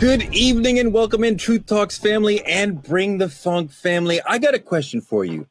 Good evening and welcome in Truth Talks family and Bring the Funk family. I got a question for you.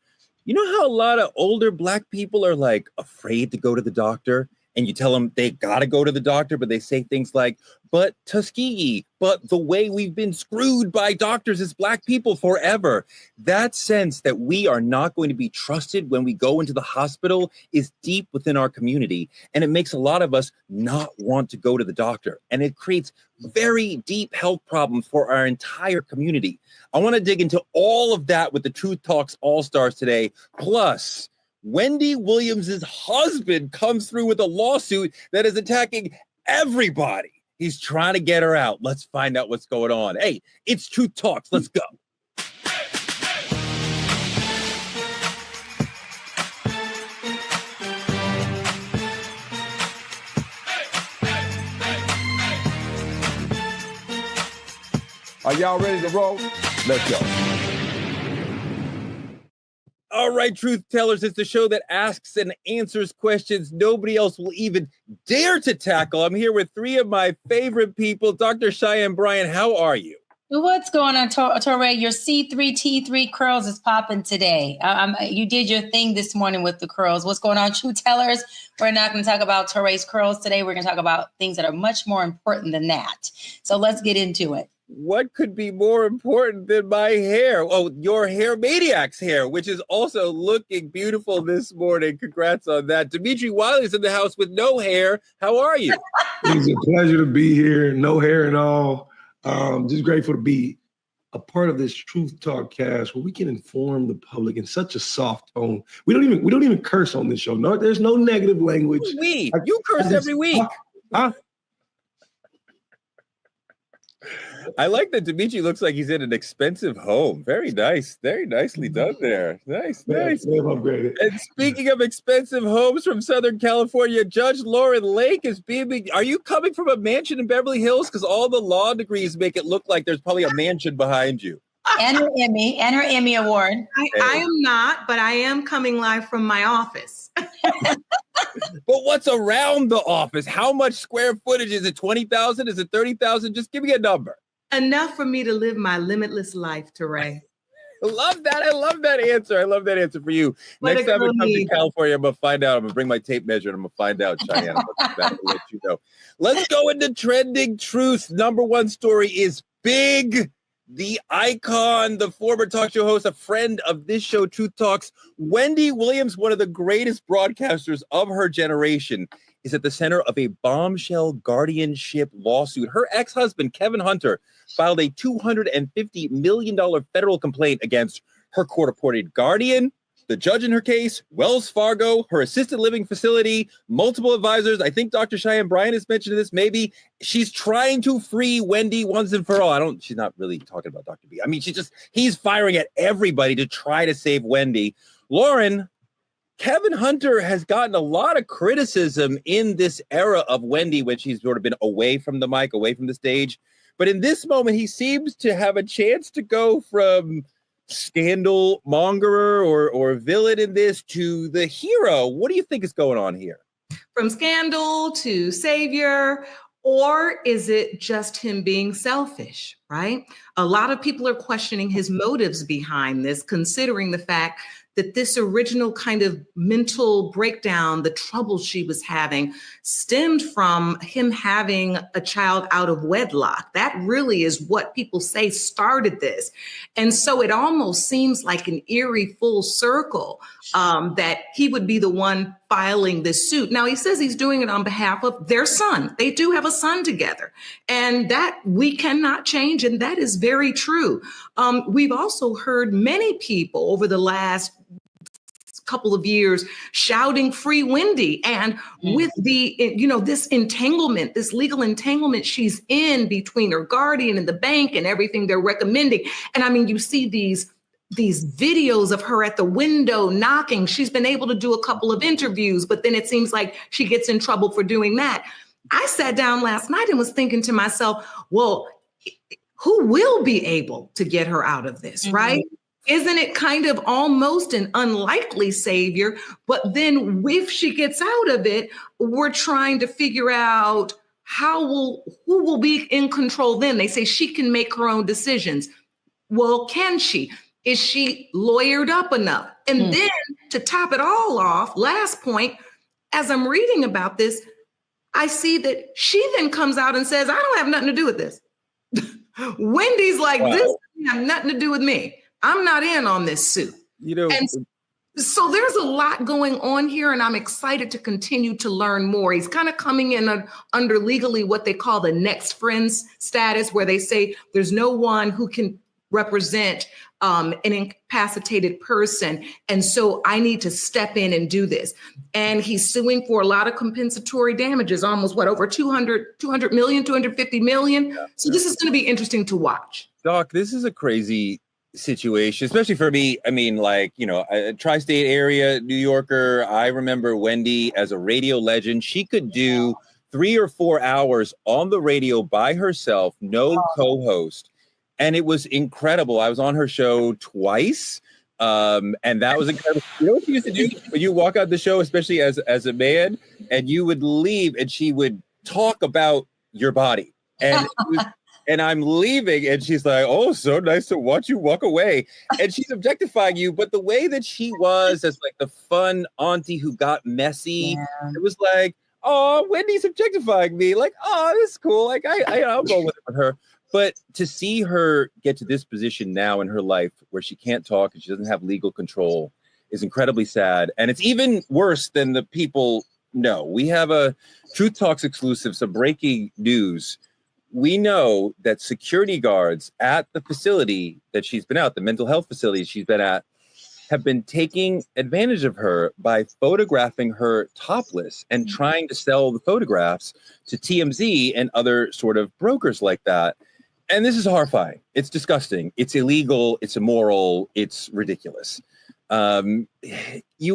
You know how a lot of older Black people are like afraid to go to the doctor, and you tell them they got to go to the doctor, but they say things like, but Tuskegee, but the way we've been screwed by doctors as Black people forever. That sense that we are not going to be trusted when we go into the hospital is deep within our community. And it makes a lot of us not want to go to the doctor. And it creates very deep health problems for our entire community. I want to dig into all of that with the Truth Talks All-Stars today. Plus, Wendy Williams' husband comes through with a lawsuit that is attacking everybody. He's trying to get her out. Let's find out what's going on. Hey, it's Truth Talks. Let's go. Are y'all ready to roll? Let's go. All right, Truth Tellers, it's the show that asks and answers questions nobody else will even dare to tackle. I'm here with three of my favorite people. Dr. Cheyenne Bryan, how are you? What's going on, Torre? Your C3T3 curls is popping today. You did your thing this morning with the curls. What's going on, Truth Tellers? We're not going to talk about Torre's curls today. We're going to talk about things that are much more important than that. So let's get into it. What could be more important than my hair? Oh, your hair, Maniac's hair, which is also looking beautiful this morning. Congrats on that. Dimitri Wiley's in the house with no hair. How are you? It's a pleasure to be here. No hair at all. Just grateful to be a part of this Truth Talk cast where we can inform the public in such a soft tone. We don't even curse on this show. No, there's no negative language. You curse every week. I like that Dimitri looks like he's in an expensive home. Very nice. Very nicely done there. Nice. Upgraded. And speaking of expensive homes from Southern California, Judge Lauren Lake is beaming. Are you coming from a mansion in Beverly Hills? Because all the law degrees make it look like there's probably a mansion behind you. And her Emmy Award. I am not, but I am coming live from my office. But what's around the office? How much square footage? Is it 20,000? Is it 30,000? Just give me a number. Enough for me to live my limitless life, Teray. I love that answer. I love that answer for you. Next time I come to California, I'm going to find out. I'm going to bring my tape measure and I'm going to find out, Cheyenne. I'm going to let you know. Let's go into trending truth. Number one story is big. The icon, the former talk show host, a friend of this show, Truth Talks, Wendy Williams, one of the greatest broadcasters of her generation, is at the center of a bombshell guardianship lawsuit. Her ex-husband, Kevin Hunter, filed a $250 million federal complaint against her court-appointed guardian, the judge in her case, Wells Fargo, her assisted living facility, multiple advisors. I think Dr. Cheyenne Bryan has mentioned this. Maybe she's trying to free Wendy once and for all. She's not really talking about Dr. B. I mean, he's firing at everybody to try to save Wendy. Lauren, Kevin Hunter has gotten a lot of criticism in this era of Wendy when she's sort of been away from the mic, away from the stage. But in this moment, he seems to have a chance to go from scandal mongerer or villain in this to the hero. What do you think is going on here? From scandal to savior, or is it just him being selfish, right? A lot of people are questioning his motives behind this, considering the fact that this original kind of mental breakdown, the trouble she was having, stemmed from him having a child out of wedlock. That really is what people say started this. And so it almost seems like an eerie full circle that he would be the one filing this suit. Now, he says he's doing it on behalf of their son. They do have a son together, and that we cannot change. And that is very true. We've also heard many people over the last couple of years shouting free Wendy, and with the, this entanglement, this legal entanglement she's in between her guardian and the bank and everything they're recommending. And I mean, you see these videos of her at the window knocking. She's been able to do a couple of interviews, but then it seems like she gets in trouble for doing that. I sat down last night and was thinking to myself, well, who will be able to get her out of this, right? Isn't it kind of almost an unlikely savior? But then if she gets out of it, we're trying to figure out who will be in control then? They say she can make her own decisions. Well, can she? Is she lawyered up enough? And then to top it all off, last point, as I'm reading about this, I see that she then comes out and says, I don't have nothing to do with this. Wendy's like, Wow. this has nothing to do with me. I'm not in on this suit. And so there's a lot going on here, and I'm excited to continue to learn more. He's kind of coming in under legally what they call the next friends status, where they say there's no one who can represent an incapacitated person. And so I need to step in and do this. And he's suing for a lot of compensatory damages, almost over 200 million, 250 million. So this is going to be interesting to watch. Doc, this is a crazy situation, especially for me. I mean, like, a tri-state area New Yorker. I remember Wendy as a radio legend. She could do 3 or 4 hours on the radio by herself, no co-host. And it was incredible. I was on her show twice. And that was incredible. You know what she used to do? When you walk out the show, especially as a man, and you would leave and she would talk about your body. And I'm leaving and she's like, oh, so nice to watch you walk away. And she's objectifying you. But the way that she was as like the fun auntie who got messy, it was like, oh, Wendy's objectifying me. Like, oh, this is cool. Like, I'll go with her. But to see her get to this position now in her life where she can't talk and she doesn't have legal control is incredibly sad. And it's even worse than the people know. We have a Truth Talks exclusive, some breaking news. We know that security guards at the facility that she's been at, the mental health facility she's been at, have been taking advantage of her by photographing her topless and trying to sell the photographs to TMZ and other sort of brokers like that. And this is horrifying. It's disgusting. It's illegal. It's immoral. It's ridiculous. You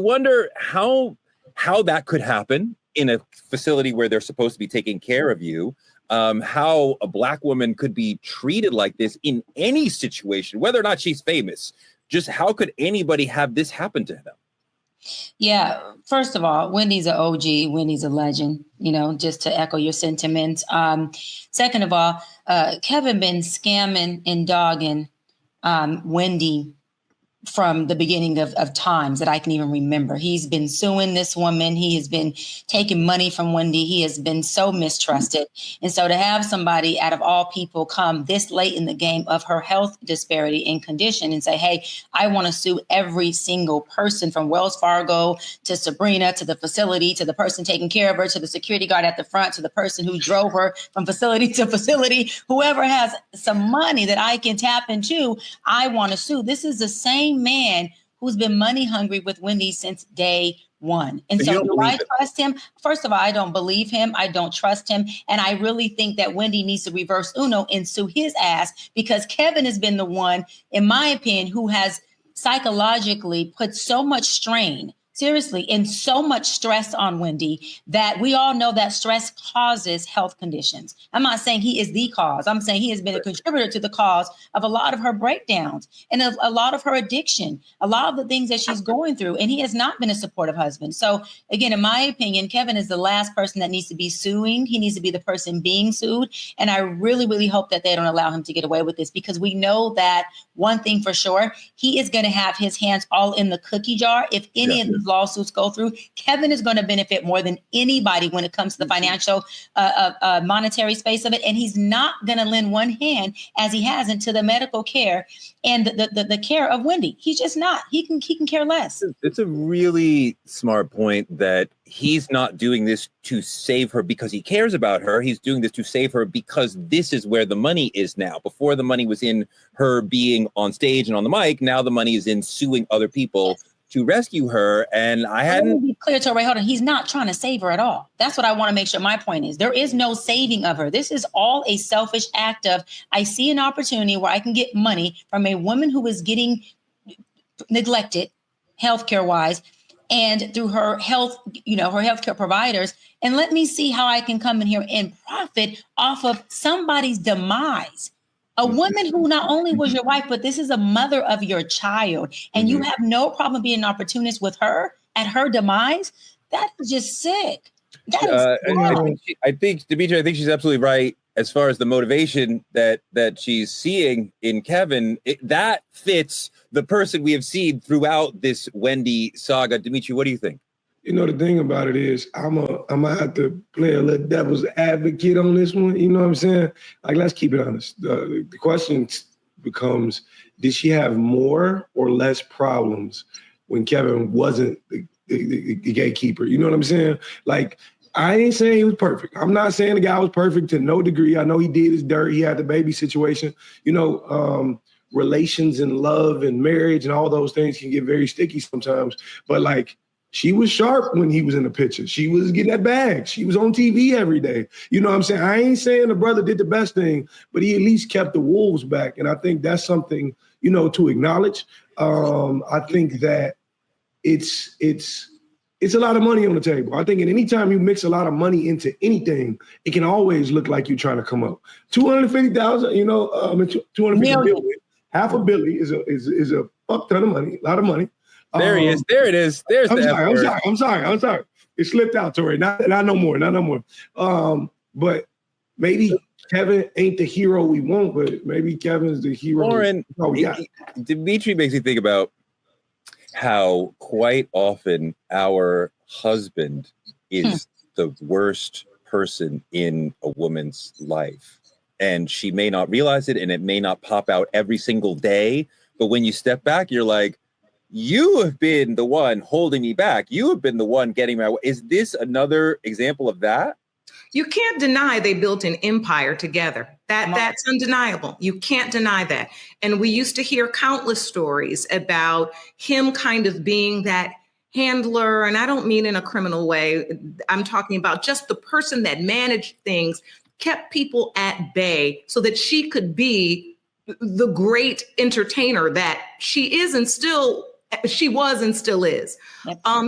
wonder how that could happen in a facility where they're supposed to be taking care of you. How a Black woman could be treated like this in any situation, whether or not she's famous. Just how could anybody have this happen to them? Yeah, first of all, Wendy's an OG. Wendy's a legend, just to echo your sentiments. Second of all, Kevin been scamming and dogging Wendy from the beginning of times that I can even remember. He's been suing this woman. He has been taking money from Wendy. He has been so mistrusted. And so to have somebody out of all people come this late in the game of her health disparity and condition and say, hey, I want to sue every single person from Wells Fargo to Sabrina, to the facility, to the person taking care of her, to the security guard at the front, to the person who drove her from facility to facility, whoever has some money that I can tap into, I want to sue. This is the same man who's been money hungry with Wendy since day one. And so do I trust him? First of all, I don't believe him. I don't trust him. And I really think that Wendy needs to reverse Uno and sue his ass, because Kevin has been the one, in my opinion, who has psychologically put so much strain, seriously, and so much stress on Wendy that we all know that stress causes health conditions. I'm not saying he is the cause. I'm saying he has been a contributor to the cause of a lot of her breakdowns and a lot of her addiction, a lot of the things that she's going through. And he has not been a supportive husband. So again, in my opinion, Kevin is the last person that needs to be suing. He needs to be the person being sued. And I really, really hope that they don't allow him to get away with this, because we know that one thing for sure, he is going to have his hands all in the cookie jar. If any of these lawsuits go through, Kevin is going to benefit more than anybody when it comes to the financial, monetary space of it. And he's not going to lend one hand, as he hasn't, to the medical care and the care of Wendy. He's just not. He can care less. It's a really smart point that he's not doing this to save her because he cares about her. He's doing this to save her because this is where the money is now. Before, the money was in her being on stage and on the mic. Now the money is in suing other people to rescue her. And I hadn't... Let me be clear, Torrey, hold on. He's not trying to save her at all. That's what I want to make sure my point is. There is no saving of her. This is all a selfish act of, I see an opportunity where I can get money from a woman who is getting neglected healthcare wise, and through her health, her healthcare providers. And let me see how I can come in here and profit off of somebody's demise. A woman who not only was your wife, but this is a mother of your child. And you have no problem being an opportunist with her at her demise. That is just sick. I think Demetri, I think she's absolutely right as far as the motivation that she's seeing in Kevin. That fits the person we have seen throughout this Wendy saga. Demetri, what do you think? You know, the thing about it is I'm gonna have to play a little devil's advocate on this one. You know what I'm saying? Like, let's keep it honest. The question becomes, did she have more or less problems when Kevin wasn't the gatekeeper? You know what I'm saying? Like, I ain't saying he was perfect. I'm not saying the guy was perfect to no degree. I know he did his dirt. He had the baby situation. You know, relations and love and marriage and all those things can get very sticky sometimes. But like, she was sharp when he was in the picture. She was getting that bag. She was on TV every day. You know what I'm saying? I ain't saying the brother did the best thing, but he at least kept the wolves back. And I think that's something, you know, to acknowledge. I think that it's a lot of money on the table. I think at any time you mix a lot of money into anything, it can always look like you're trying to come up. 250,000, you know, 250 billion, half a billion is a fuck ton of money, a lot of money. There he is. There it is. There's I'm sorry. It slipped out, Tori. Not no more. But maybe Kevin ain't the hero we want, but maybe Kevin's the hero. Lauren, Demetri makes me think about how quite often our husband is the worst person in a woman's life. And she may not realize it, and it may not pop out every single day. But when you step back, you're like, you have been the one holding me back. You have been the one getting my way. Is this another example of that? You can't deny they built an empire together. That's undeniable. You can't deny that. And we used to hear countless stories about him kind of being that handler. And I don't mean in a criminal way. I'm talking about just the person that managed things, kept people at bay so that she could be the great entertainer that she is and she was and still is.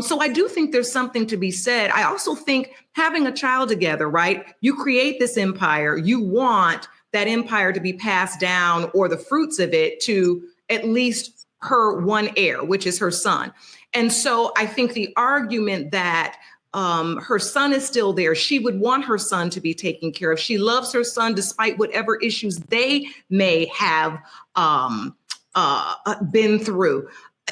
So I do think there's something to be said. I also think having a child together, right? You create this empire. You want that empire to be passed down, or the fruits of it, to at least her one heir, which is her son. And so I think the argument that her son is still there, she would want her son to be taken care of. She loves her son despite whatever issues they may have been through.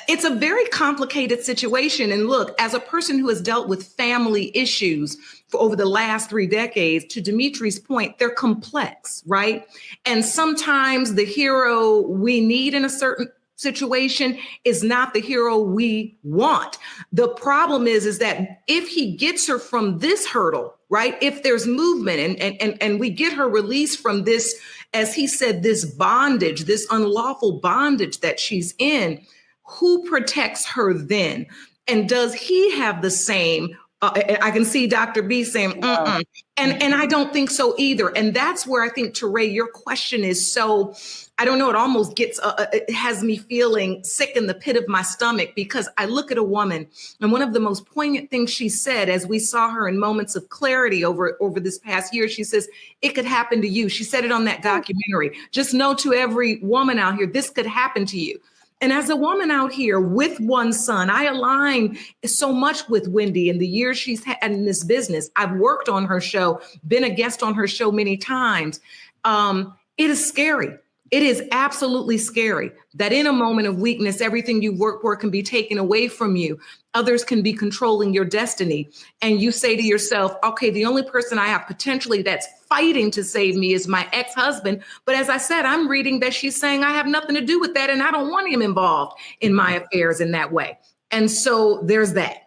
It's a very complicated situation. And look, as a person who has dealt with family issues for over the last 3 decades, to Demetri's point, they're complex, right? And sometimes the hero we need in a certain situation is not the hero we want. The problem is that if he gets her from this hurdle, right? If there's movement and we get her released from this, as he said, this bondage, this unlawful bondage that she's in, who protects her then? And does he have the same? I can see Dr. B saying, and I don't think so either. And that's where I think, Teray, your question is so, I don't know, it almost gets, it has me feeling sick in the pit of my stomach, because I look at a woman, and one of the most poignant things she said, as we saw her in moments of clarity over this past year, she says, it could happen to you. She said it on that documentary. Just know, to every woman out here, this could happen to you. And as a woman out here with one son, I align so much with Wendy in the years she's had in this business. I've worked on her show, been a guest on her show many times. It is scary. It is absolutely scary that in a moment of weakness, everything you work for can be taken away from you. Others can be controlling your destiny. And you say to yourself, okay, the only person I have potentially that's fighting to save me is my ex-husband. But as I said, I'm reading that she's saying I have nothing to do with that, and I don't want him involved in my affairs in that way. And so there's that.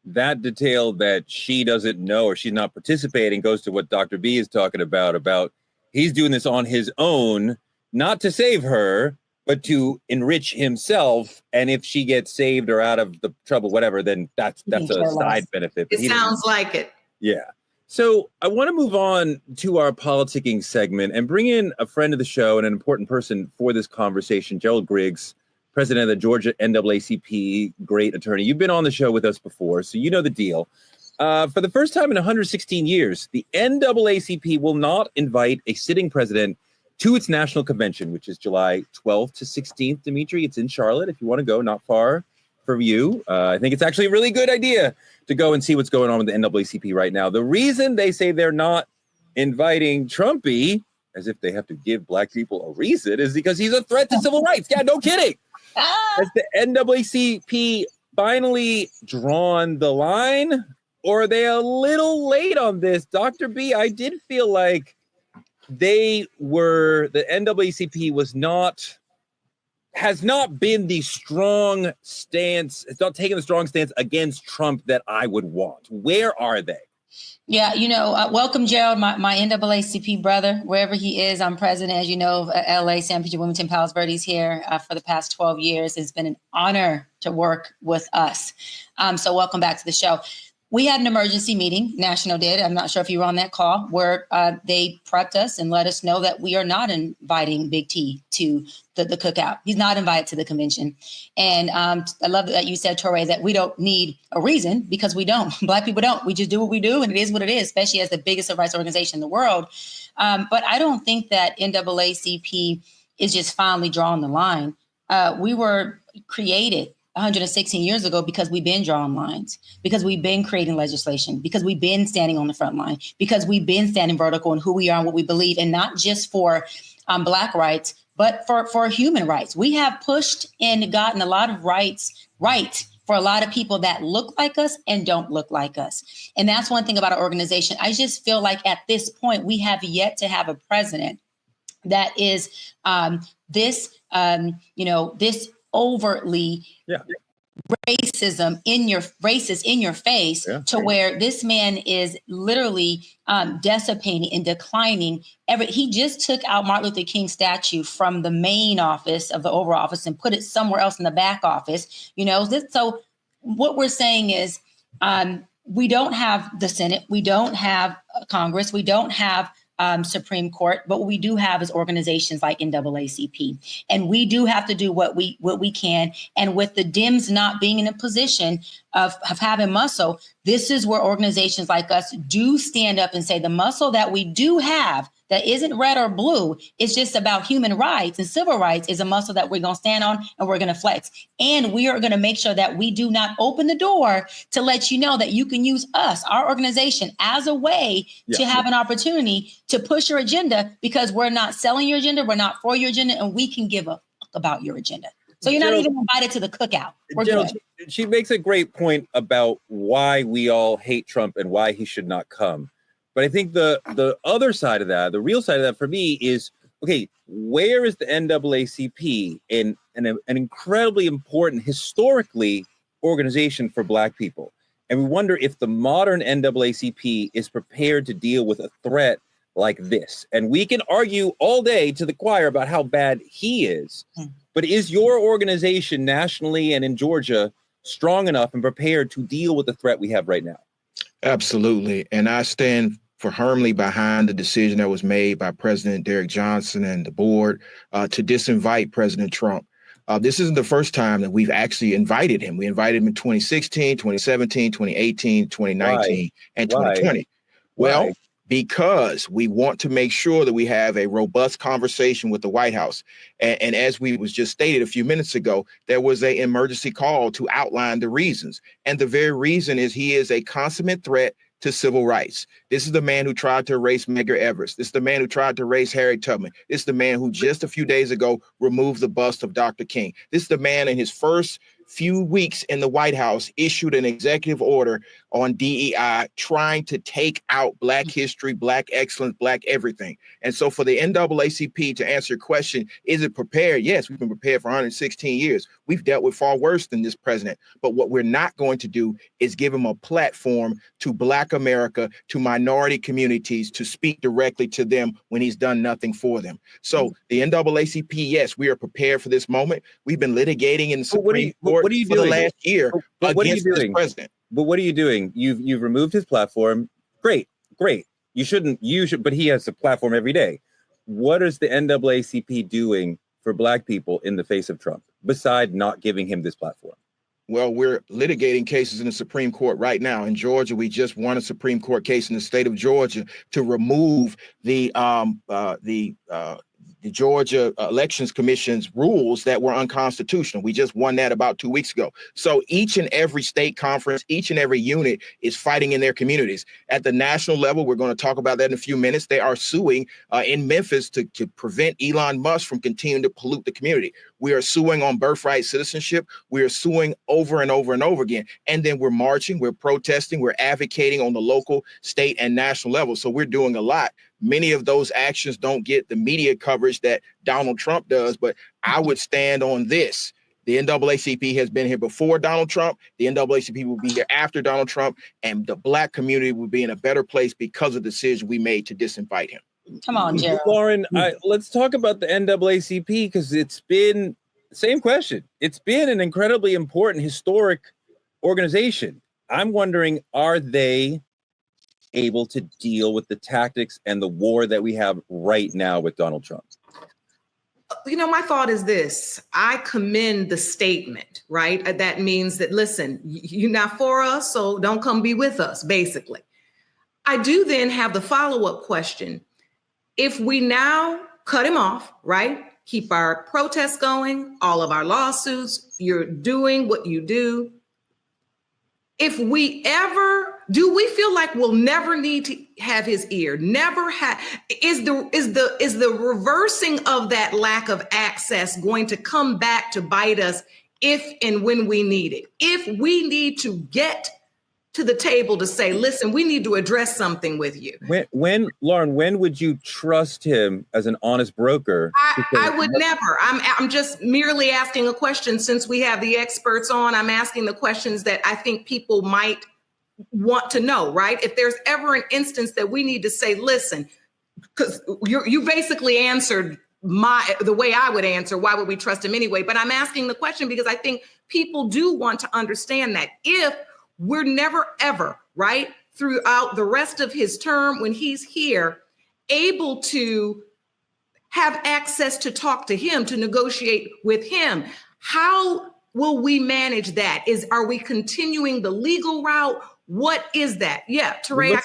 That detail that she doesn't know, or she's not participating, goes to what Dr. B is talking about he's doing this on his own, not to save her, but to enrich himself. And if she gets saved or out of the trouble, whatever, then that's a side benefit. It sounds like it. Yeah. So I want to move on to our politicking segment and bring in a friend of the show and an important person for this conversation, Gerald Griggs, president of the Georgia NAACP, great attorney. You've been on the show with us before, so you know the deal. For the first time in 116 years, the NAACP will not invite a sitting president to its national convention, which is July 12th to 16th, Demetri. It's in Charlotte. If you want to go, not far for you. I think it's actually a really good idea to go and see what's going on with the NAACP right now. The reason they say they're not inviting Trumpy, as if they have to give black people a reason, is because he's a threat to civil rights. Yeah, no kidding. Has the NAACP finally drawn the line, or are they a little late on this? Dr. B, I did feel like the NAACP has not been the strong stance, it's not taken the strong stance against Trump that I would want. Where are they? Yeah, welcome, Gerald, my NAACP brother, wherever he is. I'm president, as you know, of LA, San Pedro, Wilmington, Palos Verdes here for the past 12 years. It's been an honor to work with us. So welcome back to the show. We had an emergency meeting, National did. I'm not sure if you were on that call, where they prepped us and let us know that we are not inviting Big T to the cookout. He's not invited to the convention. And I love that you said, Touré, that we don't need a reason, because we don't. Black people don't. We just do what we do, and it is what it is, especially as the biggest civil rights organization in the world. But I don't think that NAACP is just finally drawing the line. We were created 116 years ago because we've been drawing lines, because we've been creating legislation, because we've been standing on the front line, because we've been standing vertical in who we are and what we believe, and not just for Black rights, but for human rights. We have pushed and gotten a lot of rights right for a lot of people that look like us and don't look like us. And that's one thing about our organization. I just feel like at this point, we have yet to have a president that is this overtly racist in your face, to where this man is literally dissipating and declining. He just took out Martin Luther King's statue from the main office of the Oval Office and put it somewhere else in the back office. So what we're saying is we don't have the Senate, we don't have Congress, we don't have Supreme Court, but what we do have is organizations like NAACP, and we do have to do what we can. And with the Dems not being in a position of having muscle, this is where organizations like us do stand up and say the muscle that we do have, that isn't red or blue, it's just about human rights and civil rights, is a muscle that we're going to stand on and we're going to flex. And we are going to make sure that we do not open the door to let you know that you can use us, our organization, as a way to have an opportunity to push your agenda, because we're not selling your agenda, we're not for your agenda, and we can give a fuck about your agenda. So you're not even invited to the cookout. She makes a great point about why we all hate Trump and why he should not come. But I think the other side of that, the real side of that for me is, okay, where is the NAACP in an incredibly important, historically, organization for Black people? And we wonder if the modern NAACP is prepared to deal with a threat like this. And we can argue all day to the choir about how bad he is. But is your organization nationally and in Georgia strong enough and prepared to deal with the threat we have right now? Absolutely. And I stand firmly behind the decision that was made by President Derek Johnson and the board to disinvite President Trump. This isn't the first time that we've actually invited him. We invited him in 2016, 2017, 2018, 2019, and 2020. Well, because we want to make sure that we have a robust conversation with the White House. And as we was just stated a few minutes ago, there was an emergency call to outline the reasons. And the very reason is he is a consummate threat to civil rights. This is the man who tried to erase Medgar Evers. This is the man who tried to erase Harriet Tubman. This is the man who just a few days ago removed the bust of Dr. King. This is the man in his first few weeks in the White House issued an executive order on DEI, trying to take out Black history, Black excellence, Black everything. And so for the NAACP, to answer your question, is it prepared? Yes, we've been prepared for 116 years. We've dealt with far worse than this president. But what we're not going to do is give him a platform to Black America, to minority communities, to speak directly to them when he's done nothing for them. So the NAACP, yes, we are prepared for this moment. We've been litigating in the Supreme Court for the last year against this president. But what are you doing? You've removed his platform. Great. You should, but he has a platform every day. What is the NAACP doing for Black people in the face of Trump, besides not giving him this platform? Well, we're litigating cases in the Supreme Court right now. In Georgia, we just won a Supreme Court case in the state of Georgia to remove the the Georgia Elections Commission's rules that were unconstitutional. We just won that about 2 weeks ago. So each and every state conference, each and every unit is fighting in their communities. At the national level, we're going to talk about that in a few minutes. They are suing in Memphis to prevent Elon Musk from continuing to pollute the community. We are suing on birthright citizenship. We are suing over and over and over again. And then we're marching, we're protesting, we're advocating on the local, state, and national level. So we're doing a lot. Many of those actions don't get the media coverage that Donald Trump does, but I would stand on this. The NAACP has been here before Donald Trump. The NAACP will be here after Donald Trump, and the Black community will be in a better place because of the decision we made to disinvite him. Come on, Gerald. Lauren, let's talk about the NAACP, because it's been same question. It's been an incredibly important historic organization. I'm wondering, are they able to deal with the tactics and the war that we have right now with Donald Trump? You know, my thought is this. I commend the statement, right? That means that, listen, you're not for us, so don't come be with us, basically. I do then have the follow-up question. If we now cut him off, right? Keep our protests going, all of our lawsuits, you're doing what you do. If we ever, do we feel like we'll never need to have his ear? Never have, is the reversing of that lack of access going to come back to bite us if and when we need it? If we need to get to the table to say, listen, we need to address something with you. Lauren, when would you trust him as an honest broker? I would never. I'm just merely asking a question. Since we have the experts on, I'm asking the questions that I think people might want to know, right? If there's ever an instance that we need to say, listen, because you basically answered the way I would answer, why would we trust him anyway? But I'm asking the question because I think people do want to understand that if we're never, ever, right, throughout the rest of his term when he's here, able to have access to talk to him, to negotiate with him, how will we manage that? Are we continuing the legal route? What is that? Yeah, Teray,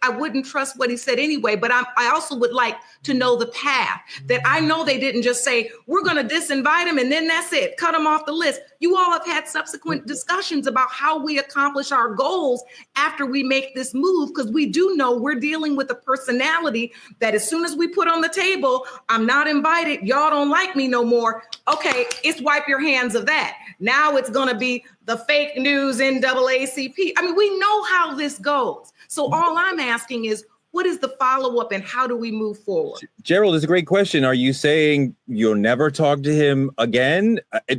I wouldn't trust what he said anyway, but I also would like to know the path, that I know they didn't just say, we're going to disinvite him and then that's it, cut him off the list. You all have had subsequent discussions about how we accomplish our goals after we make this move, because we do know we're dealing with a personality that as soon as we put on the table, I'm not invited, y'all don't like me no more. Okay, it's wipe your hands of that. Now it's going to be the fake news NAACP. I mean, we know how this goes. So all I'm asking is, what is the follow-up and how do we move forward? Gerald, it's a great question. Are you saying you'll never talk to him again? I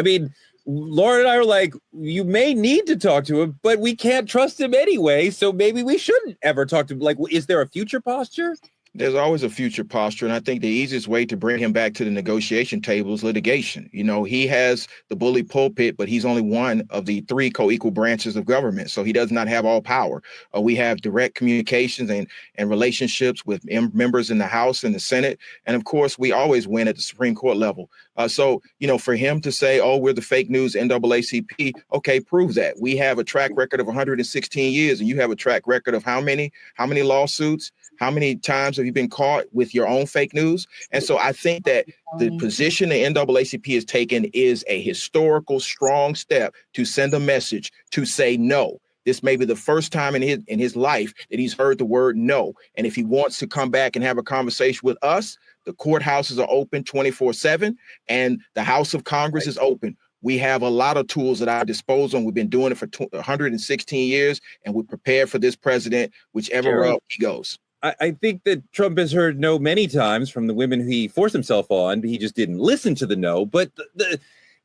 mean, Lauren and I are like, you may need to talk to him, but we can't trust him anyway. So maybe we shouldn't ever talk to him. Like, is there a future posture? There's always a future posture. And I think the easiest way to bring him back to the negotiation table is litigation. You know, he has the bully pulpit, but he's only one of the three co-equal branches of government. So he does not have all power. We have direct communications and relationships with members in the House and the Senate. And of course, we always win at the Supreme Court level. So, you know, for him to say, oh, we're the fake news NAACP, okay, prove that. We have a track record of 116 years and you have a track record of how many lawsuits? How many times have you been caught with your own fake news? And so I think that the position the NAACP has taken is a historical, strong step to send a message to say no. This may be the first time in his life that he's heard the word no. And if he wants to come back and have a conversation with us, the courthouses are open 24/7 and the House of Congress is open. We have a lot of tools at our disposal. We've been doing it for 116 years, and we're prepared for this president, whichever route he goes. I think that Trump has heard no many times from the women who he forced himself on, but he just didn't listen to the no. But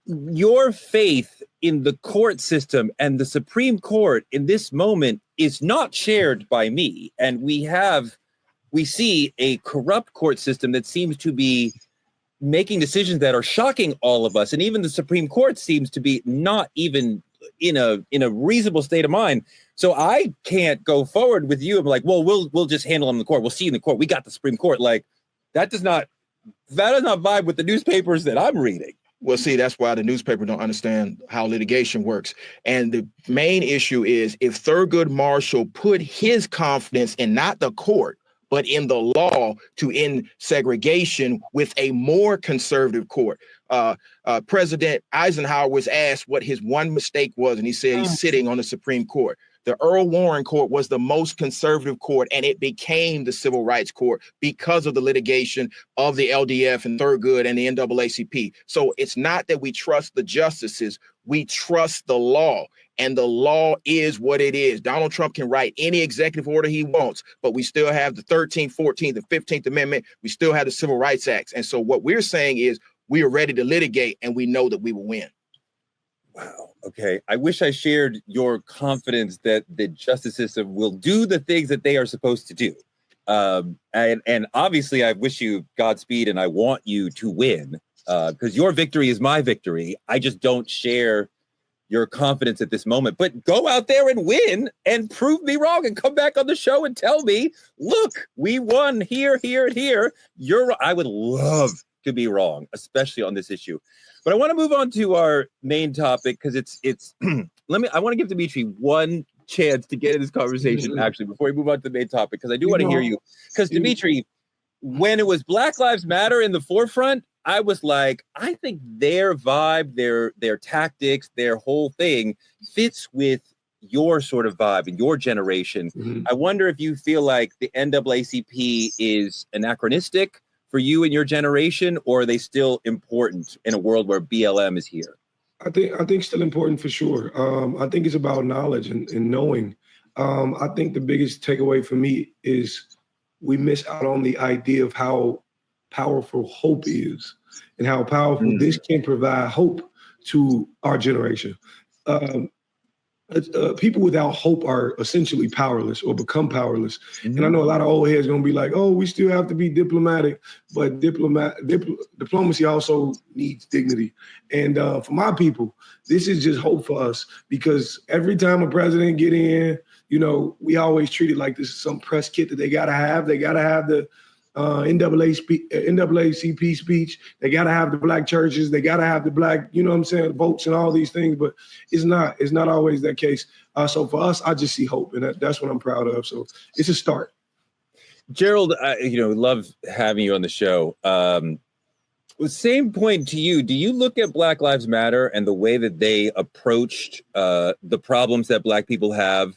your faith in the court system and the Supreme Court in this moment is not shared by me. And we see a corrupt court system that seems to be making decisions that are shocking all of us. And even the Supreme Court seems to be not even in a reasonable state of mind. So I can't go forward with you. I'm like, well, we'll just handle him in the court. We'll see you in the court. We got the Supreme Court. Like that does not vibe with the newspapers that I'm reading. Well, see, that's why the newspaper don't understand how litigation works. And the main issue is if Thurgood Marshall put his confidence in not the court, but in the law to end segregation with a more conservative court. President Eisenhower was asked what his one mistake was, and he said he's sitting on the Supreme Court. The Earl Warren Court was the most conservative court, and it became the Civil Rights Court because of the litigation of the LDF and Thurgood and the NAACP. So it's not that we trust the justices, we trust the law, and the law is what it is. Donald Trump can write any executive order he wants, but we still have the 13th, 14th, and 15th Amendment. We still have the Civil Rights Acts. And so what we're saying is we are ready to litigate, and we know that we will win. Wow. Okay. I wish I shared your confidence that the justice system will do the things that they are supposed to do. And obviously, I wish you Godspeed, and I want you to win because your victory is my victory. I just don't share your confidence at this moment. But go out there and win and prove me wrong and come back on the show and tell me, look, we won here, here, and here. I would love to be wrong, especially on this issue. But I want to move on to our main topic because it's I want to give Dimitri one chance to get in this conversation actually before we move on to the main topic, because I do want to hear you. Because Dimitri, when it was Black Lives Matter in the forefront, I was like, I think their vibe, their tactics, their whole thing fits with your sort of vibe and your generation. I wonder if you feel like the NAACP is anachronistic for you and your generation, or are they still important in a world where BLM is here? I think still important for sure. I think it's about knowledge and knowing. I think the biggest takeaway for me is we miss out on the idea of how powerful hope is and how powerful this can provide hope to our generation. People without hope are essentially powerless or become powerless. And I know a lot of old heads going to be like, oh, we still have to be diplomatic, but diplomacy also needs dignity. And for my people, this is just hope for us, because every time a president get in, we always treat it like this is some press kit that they got to have. They got to have the NAACP speech. They got to have the black churches. They got to have the black, votes and all these things. But it's not always that case. So for us, I just see hope, and that's what I'm proud of. So it's a start. Gerald, love having you on the show. Same point to you. Do you look at Black Lives Matter and the way that they approached the problems that Black people have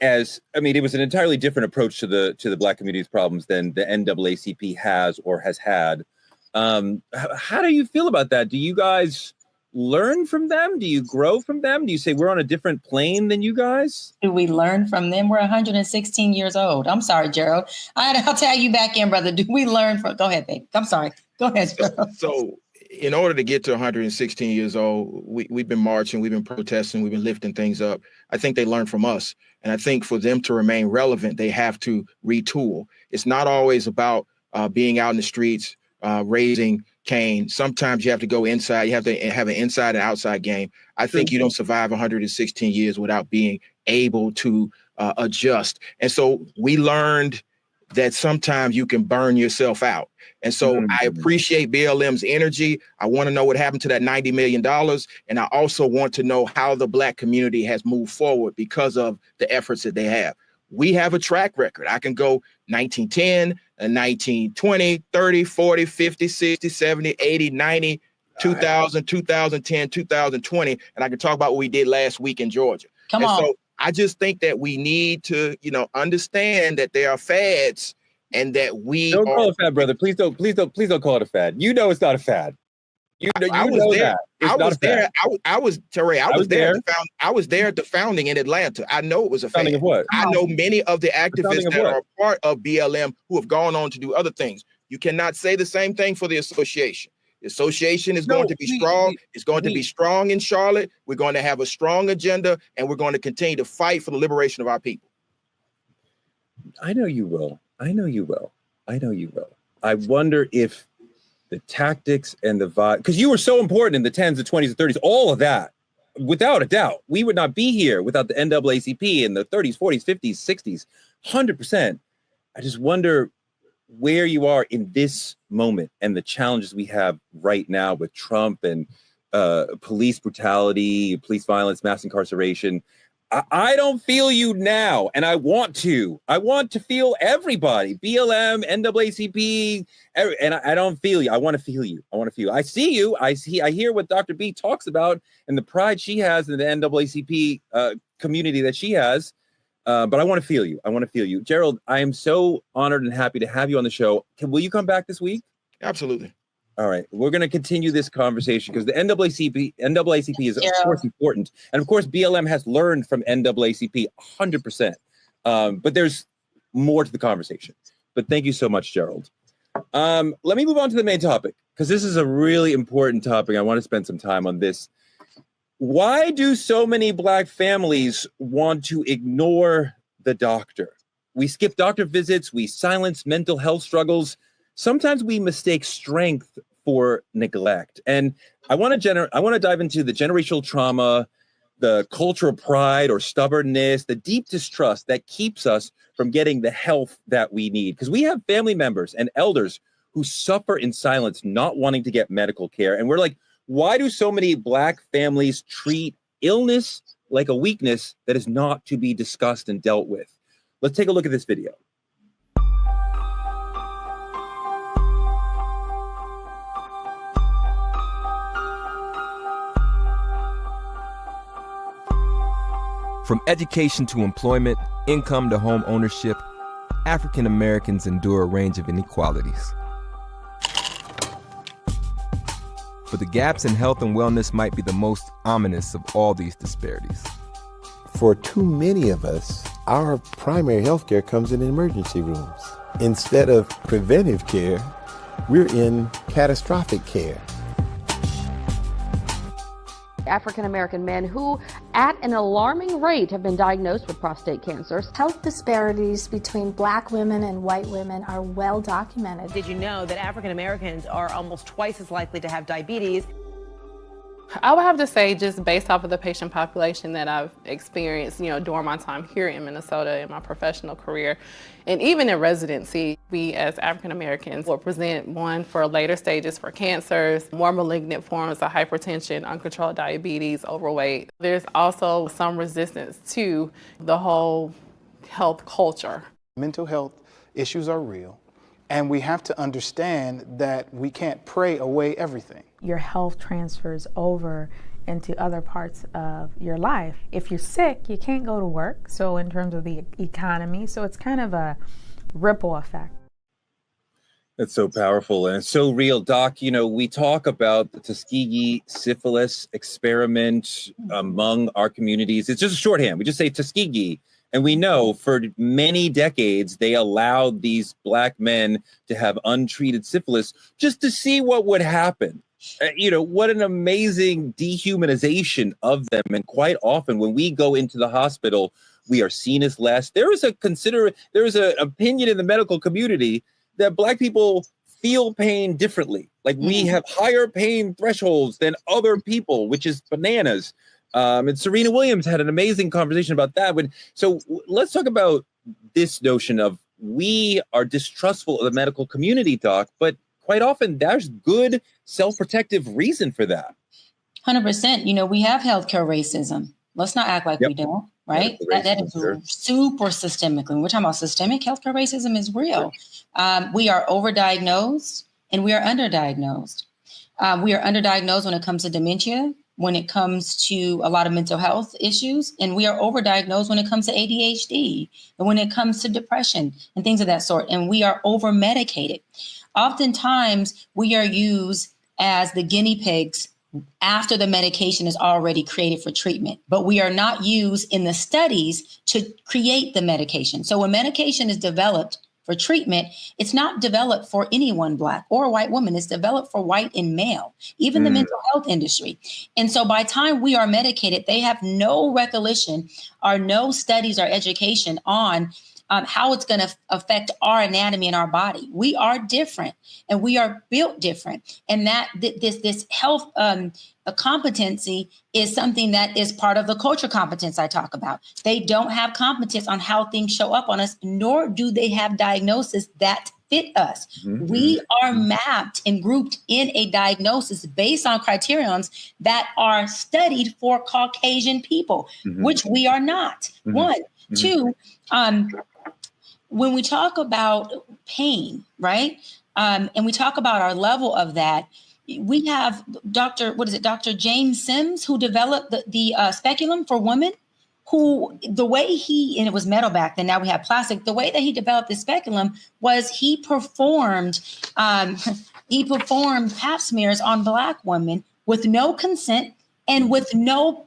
it was an entirely different approach to the Black community's problems than the NAACP has or has had. How do you feel about that? Do you guys learn from them? Do you grow from them? Do you say we're on a different plane than you guys? Do we learn from them? We're 116 years old. I'm sorry, Gerald. I'll tell you back in, brother. Do we learn from? Go ahead, babe. I'm sorry. Go ahead, Gerald. So in order to get to 116 years old, we've been marching, we've been protesting, we've been lifting things up. I think they learn from us. And I think for them to remain relevant, they have to retool. It's not always about being out in the streets, raising Cain. Sometimes you have to go inside. You have to have an inside and outside game. I think you don't survive 116 years without being able to adjust. And so we learned that sometimes you can burn yourself out. And so I appreciate BLM's energy. I want to know what happened to that $90 million. And I also want to know how the Black community has moved forward because of the efforts that they have. We have a track record. I can go 1910, 1920, 30, 40, 50, 60, 70, 80, 90, 2000, 2010, 2020. And I can talk about what we did last week in Georgia. Come on. So I just think that we need to, understand that there are fads and that we don't call it a fad, brother. Please don't call it a fad. It's not a fad. I was there. I was there at the founding in Atlanta. I know it was a founding of what? I know many of the activists that are part of BLM who have gone on to do other things. You cannot say the same thing for the association. The association is going to be strong. It's going to be strong in Charlotte. We're going to have a strong agenda, and we're going to continue to fight for the liberation of our people. I know you will. I wonder if the tactics and the vibe, because you were so important in the 10s, the 20s, the 30s, all of that, without a doubt, we would not be here without the NAACP in the 30s, 40s, 50s, 60s, 100%. I just wonder where you are in this moment and the challenges we have right now with Trump and police brutality, police violence, mass incarceration. I don't feel you now, and I want to. I want to feel everybody, BLM, NAACP, and I don't feel you. I want to feel you. I want to feel. I see you. I hear what Dr. B talks about and the pride she has in the NAACP community that she has. But I want to feel you. I want to feel you. Gerald, I am so honored and happy to have you on the show. Will you come back this week? Absolutely. All right. We're going to continue this conversation because the NAACP is, of course, important. And, of course, BLM has learned from NAACP 100%. But there's more to the conversation. But thank you so much, Gerald. Let me move on to the main topic because this is a really important topic. I want to spend some time on this. Why do so many Black families want to ignore the doctor? We skip doctor visits. We silence mental health struggles. Sometimes we mistake strength for neglect. And I want to dive into the generational trauma, the cultural pride or stubbornness, the deep distrust that keeps us from getting the help that we need. Because we have family members and elders who suffer in silence, not wanting to get medical care. And we're like, why do so many Black families treat illness like a weakness that is not to be discussed and dealt with? Let's take a look at this video. From education to employment, income to home ownership, African Americans endure a range of inequalities. But the gaps in health and wellness might be the most ominous of all these disparities. For too many of us, our primary health care comes in emergency rooms. Instead of preventive care, we're in catastrophic care. African American men who, at an alarming rate, have been diagnosed with prostate cancer. Health disparities between Black women and white women are well documented. Did you know that African Americans are almost twice as likely to have diabetes? I would have to say, just based off of the patient population that I've experienced, during my time here in Minnesota in my professional career, and even in residency, we as African Americans will present one for later stages for cancers, more malignant forms of hypertension, uncontrolled diabetes, overweight. There's also some resistance to the whole health culture. Mental health issues are real, and we have to understand that we can't pray away everything. Your health transfers over into other parts of your life. If you're sick, you can't go to work. So in terms of the economy, so it's kind of a ripple effect. That's so powerful and it's so real. Doc, we talk about the Tuskegee syphilis experiment among our communities. It's just a shorthand. We just say Tuskegee. And we know for many decades, they allowed these Black men to have untreated syphilis just to see what would happen. What an amazing dehumanization of them. And quite often when we go into the hospital, we are seen as less. There is an opinion in the medical community that Black people feel pain differently. Like we have higher pain thresholds than other people, which is bananas. And Serena Williams had an amazing conversation about that. So let's talk about this notion of we are distrustful of the medical community, Doc, but quite often there's good self-protective reason for that. 100%. We have healthcare racism. Let's not act like we don't, right? That is super systemic. When we're talking about systemic healthcare racism is real. We are overdiagnosed and we are underdiagnosed. We are underdiagnosed when it comes to dementia, when it comes to a lot of mental health issues, and we are overdiagnosed when it comes to ADHD and when it comes to depression and things of that sort. And we are over-medicated. Oftentimes, we are used as the guinea pigs after the medication is already created for treatment, but we are not used in the studies to create the medication. So when medication is developed for treatment, it's not developed for anyone Black or a white woman. It's developed for white and male, even the mental health industry. And so by the time we are medicated, they have no recollection or no studies or education on how it's going to affect our anatomy and our body. We are different and we are built different. And that this health competency is something that is part of the culture competence I talk about. They don't have competence on how things show up on us, nor do they have diagnosis that fit us. We are mapped and grouped in a diagnosis based on criterions that are studied for Caucasian people, which we are not. One. Two, when we talk about pain, right? And we talk about our level of that, we have Dr. James Sims, who developed the speculum for women, who the way and it was metal back then, now we have plastic. The way that he developed the speculum was he performed pap smears on Black women with no consent and with no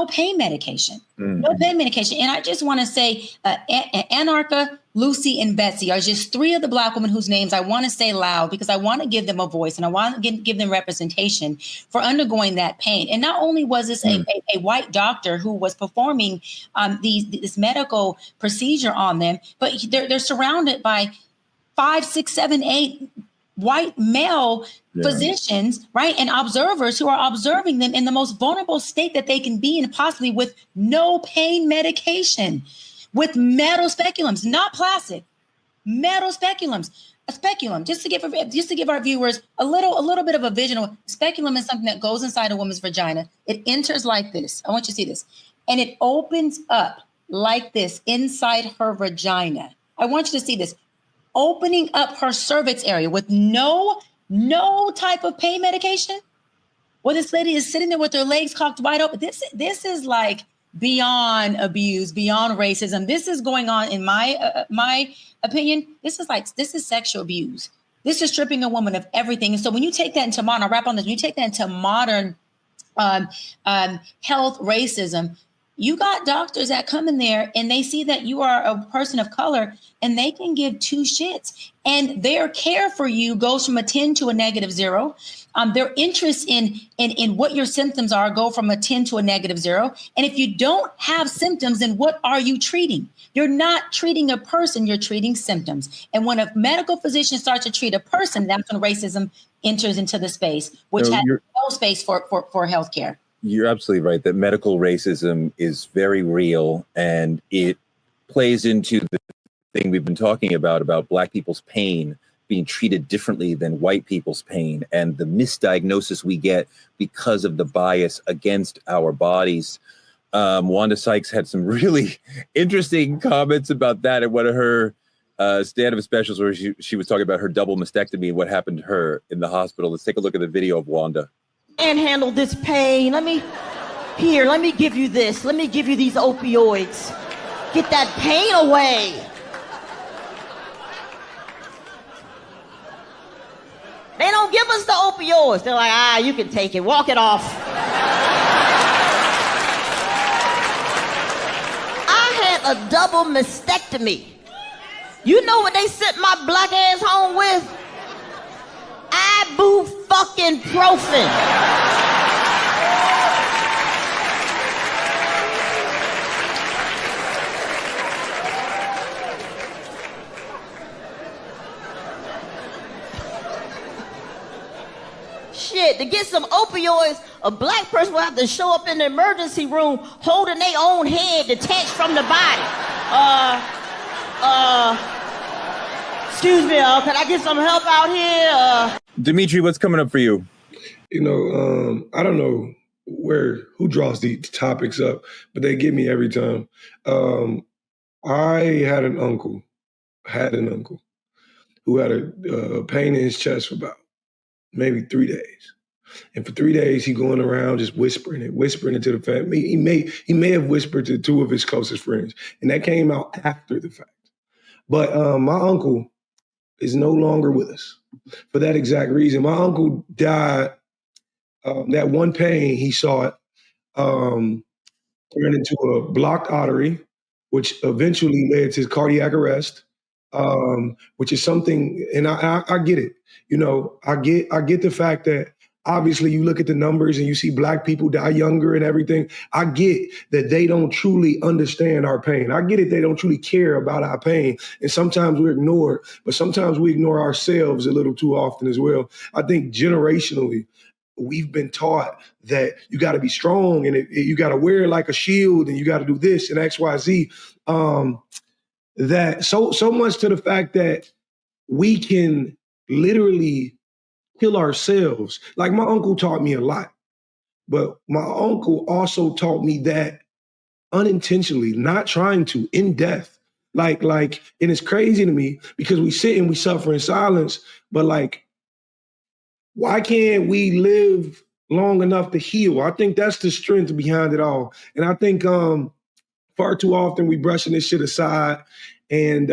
pain medication. No pain medication. And I just want to say Anarcha, Lucy, and Betsy are just three of the Black women whose names I want to say loud because I want to give them a voice and I want to give them representation for undergoing that pain. And not only was this a white doctor who was performing this medical procedure on them, but they're surrounded by 5, 6, 7, 8 white male physicians, right? And observers who are observing them in the most vulnerable state that they can be in, possibly with no pain medication, with metal speculums, not plastic, metal speculums. A speculum, just to give our viewers a little bit of a visual. Speculum is something that goes inside a woman's vagina. It enters like this. I want you to see this. And it opens up like this inside her vagina. I want you to see this. Opening up her cervix area with no type of pain medication. Well, this lady is sitting there with her legs cocked wide open. This is like beyond abuse, beyond racism. This is going on, in my opinion. This is sexual abuse. This is stripping a woman of everything. And so when you take that into modern, I'll wrap on this. When you take that into modern health racism, you got doctors that come in there and they see that you are a person of color and they can give two shits. And their care for you goes from a 10 to a -0. Their interest in what your symptoms are go from a 10 to a -0. And if you don't have symptoms, then what are you treating? You're not treating a person, you're treating symptoms. And when a medical physician starts to treat a person, that's when racism enters into the space, which has no space for healthcare. You're absolutely right that medical racism is very real, and it plays into the thing we've been talking about Black people's pain being treated differently than white people's pain, and the misdiagnosis we get because of the bias against our bodies. Wanda Sykes had some really interesting comments about that in one of her stand-up specials where she was talking about her double mastectomy and what happened to her in the hospital. Let's take a look at the video of Wanda. And handle this pain. Let me give you this. Let me give you these opioids. Get that pain away. They don't give us the opioids. They're like, you can take it. Walk it off. I had a double mastectomy. You know what they sent my Black ass home with? Ibuprofen. Shit, to get some opioids, a Black person will have to show up in the emergency room holding their own head detached from the body. Excuse me, can I get some help out here? Dimitri, what's coming up for you? I don't know who draws these topics up, but they get me every time. I had an uncle who had a pain in his chest for about maybe 3 days. And for 3 days, he going around just whispering it to the family. He may have whispered to two of his closest friends, and that came out after the fact. But my uncle is no longer with us for that exact reason. My uncle died. That one pain, he saw it turn into a blocked artery, which eventually led to cardiac arrest, which is something, and I get it. I get the fact that obviously you look at the numbers and you see Black people die younger and everything. I get that they don't truly understand our pain. I get it. They don't truly care about our pain. And sometimes we ignore it, but sometimes we ignore ourselves a little too often as well. I think generationally, we've been taught that you got to be strong and you got to wear like a shield and you got to do this and X, Y, Z. That so much to the fact that we can literally kill ourselves. Like my uncle taught me a lot, but my uncle also taught me that unintentionally, not trying to, in death. Like, and it's crazy to me because we sit and we suffer in silence, but like, why can't we live long enough to heal? I think that's the strength behind it all. And I think far too often we brushing this shit aside, and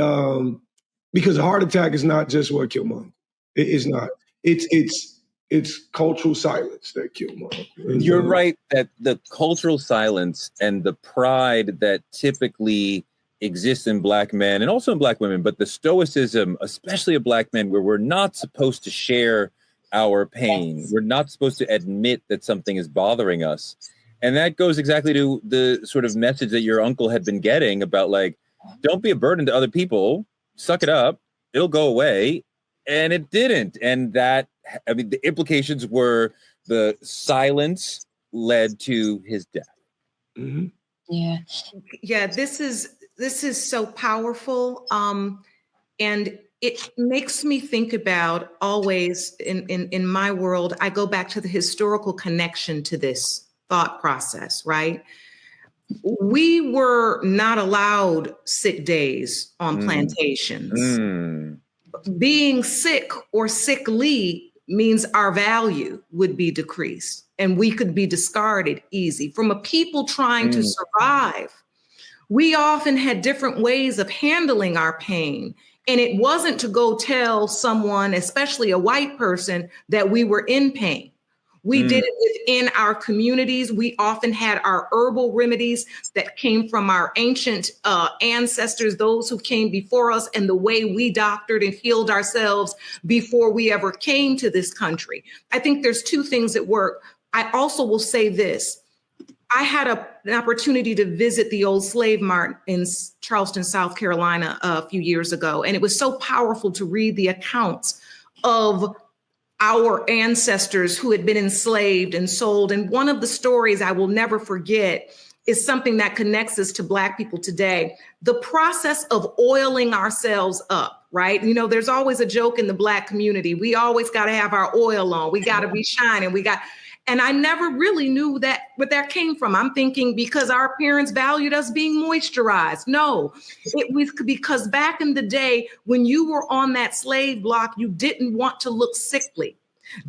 because a heart attack is not just what killed my uncle. It's not. It's cultural silence that killed my uncle. And, you're right that the cultural silence and the pride that typically exists in Black men and also in Black women, but the stoicism, especially of Black men, where we're not supposed to share our pain. We're not supposed to admit that something is bothering us. And that goes exactly to the sort of message that your uncle had been getting about, like, don't be a burden to other people, suck it up, it'll go away. And it didn't. And that, I mean, the implications were the silence led to his death. Mm-hmm. Yeah. Yeah, this is so powerful. And it makes me think about always in my world, I go back to the historical connection to this thought process, right? We were not allowed sick days on plantations. Being sick or sickly means our value would be decreased and we could be discarded easy. From a people trying to survive, we often had different ways of handling our pain. And it wasn't to go tell someone, especially a white person, that we were in pain. We did it within our communities. We often had our herbal remedies that came from our ancient ancestors, those who came before us, and the way we doctored and healed ourselves before we ever came to this country. I think there's two things at work. I also will say this. I had an opportunity to visit the old slave mart in Charleston, South Carolina a few years ago. And it was so powerful to read the accounts of our ancestors who had been enslaved and sold. And one of the stories I will never forget is something that connects us to Black people today. The process of oiling ourselves up, right? You know, there's always a joke in the Black community. We always got to have our oil on. We got to be shining. And I never really knew that where that came from. I'm thinking because our parents valued us being moisturized. No, it was because back in the day when you were on that slave block, you didn't want to look sickly.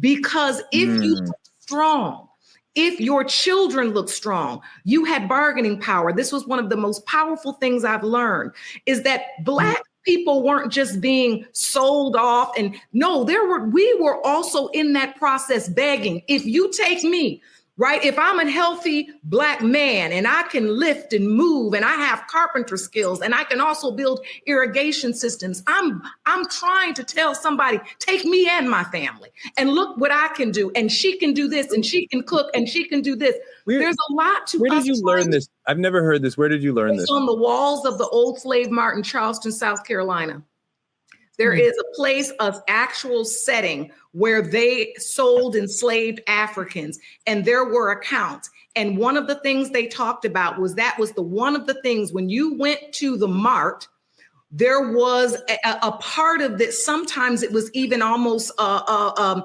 Because if you look strong, if your children look strong, you had bargaining power. This was one of the most powerful things I've learned is that Black people weren't just being sold off. And no, we were also in that process begging. If you take me, right? If I'm a healthy Black man and I can lift and move and I have carpenter skills and I can also build irrigation systems, I'm trying to tell somebody, take me and my family and look what I can do. And she can do this and she can cook and she can do this. There's a lot to Where did you learn this? I've never heard this. Where did you learn this? It's on the walls of the old slave mart in Charleston, South Carolina. There is a place, of actual setting where they sold enslaved Africans, and there were accounts. And one of the things they talked about was one of the things when you went to the mart, there was a part of that. Sometimes it was even almost, I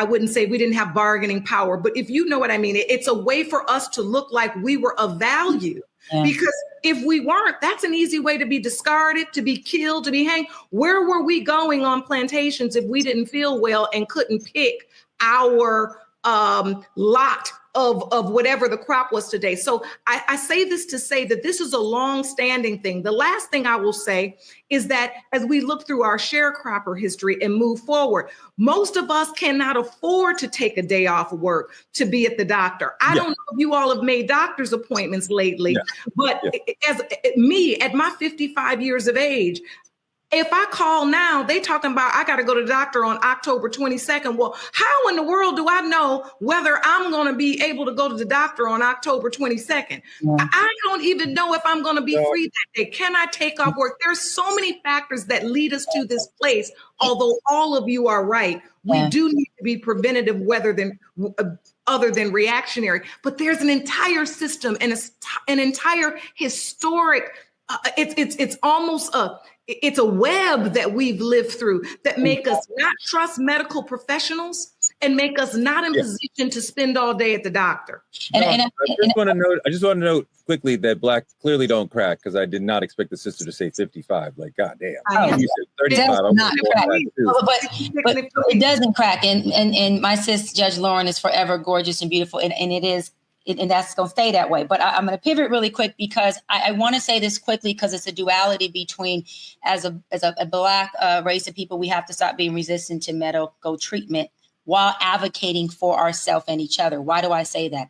wouldn't say we didn't have bargaining power, but if you know what I mean, it's a way for us to look like we were of value. Yeah. Because if we weren't, that's an easy way to be discarded, to be killed, to be hanged. Where were we going on plantations if we didn't feel well and couldn't pick our lot of whatever the crop was today? So I say this to say that this is a long-standing thing. The last thing I will say is that as we look through our sharecropper history and move forward, most of us cannot afford to take a day off of work to be at the doctor. I don't know if you all have made doctor's appointments lately, but as me at my 55 years of age, if I call now, they talking about I got to go to the doctor on October 22nd. Well, how in the world do I know whether I'm going to be able to go to the doctor on October 22nd? I don't even know if I'm going to be free that day. Can I take off work? There's so many factors that lead us to this place. Although all of you are right, we do need to be preventative other than reactionary. But there's an entire system and an entire historic it's almost it's a web that we've lived through that make us not trust medical professionals and make us not in position to spend all day at the doctor. I just want to note quickly that Black clearly don't crack, because I did not expect the sister to say 55. Like, God damn. You said 35. Not crack. But it doesn't crack. And my sis, Judge Lauren, is forever gorgeous and beautiful. And it is. And that's going to stay that way. But I'm going to pivot really quick, because I want to say this quickly, because it's a duality between, as a Black race of people, we have to stop being resistant to medical treatment while advocating for ourselves and each other. Why do I say that?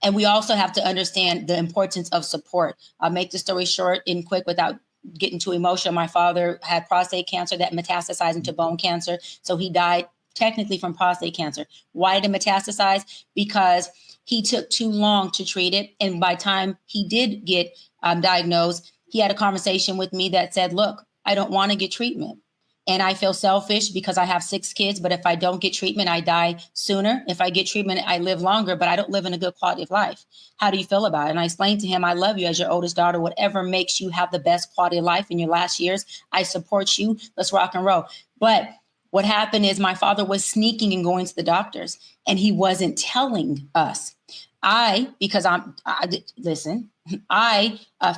And we also have to understand the importance of support. I'll make the story short and quick without getting too emotional. My father had prostate cancer that metastasized into bone cancer. So he died technically from prostate cancer. Why did it metastasize? Because he took too long to treat it. And by the time he did get diagnosed, he had a conversation with me that said, look, I don't want to get treatment. And I feel selfish because I have 6 kids. But if I don't get treatment, I die sooner. If I get treatment, I live longer, but I don't live in a good quality of life. How do you feel about it? And I explained to him, I love you as your oldest daughter. Whatever makes you have the best quality of life in your last years, I support you. Let's rock and roll. But what happened is my father was sneaking and going to the doctors, and he wasn't telling us. I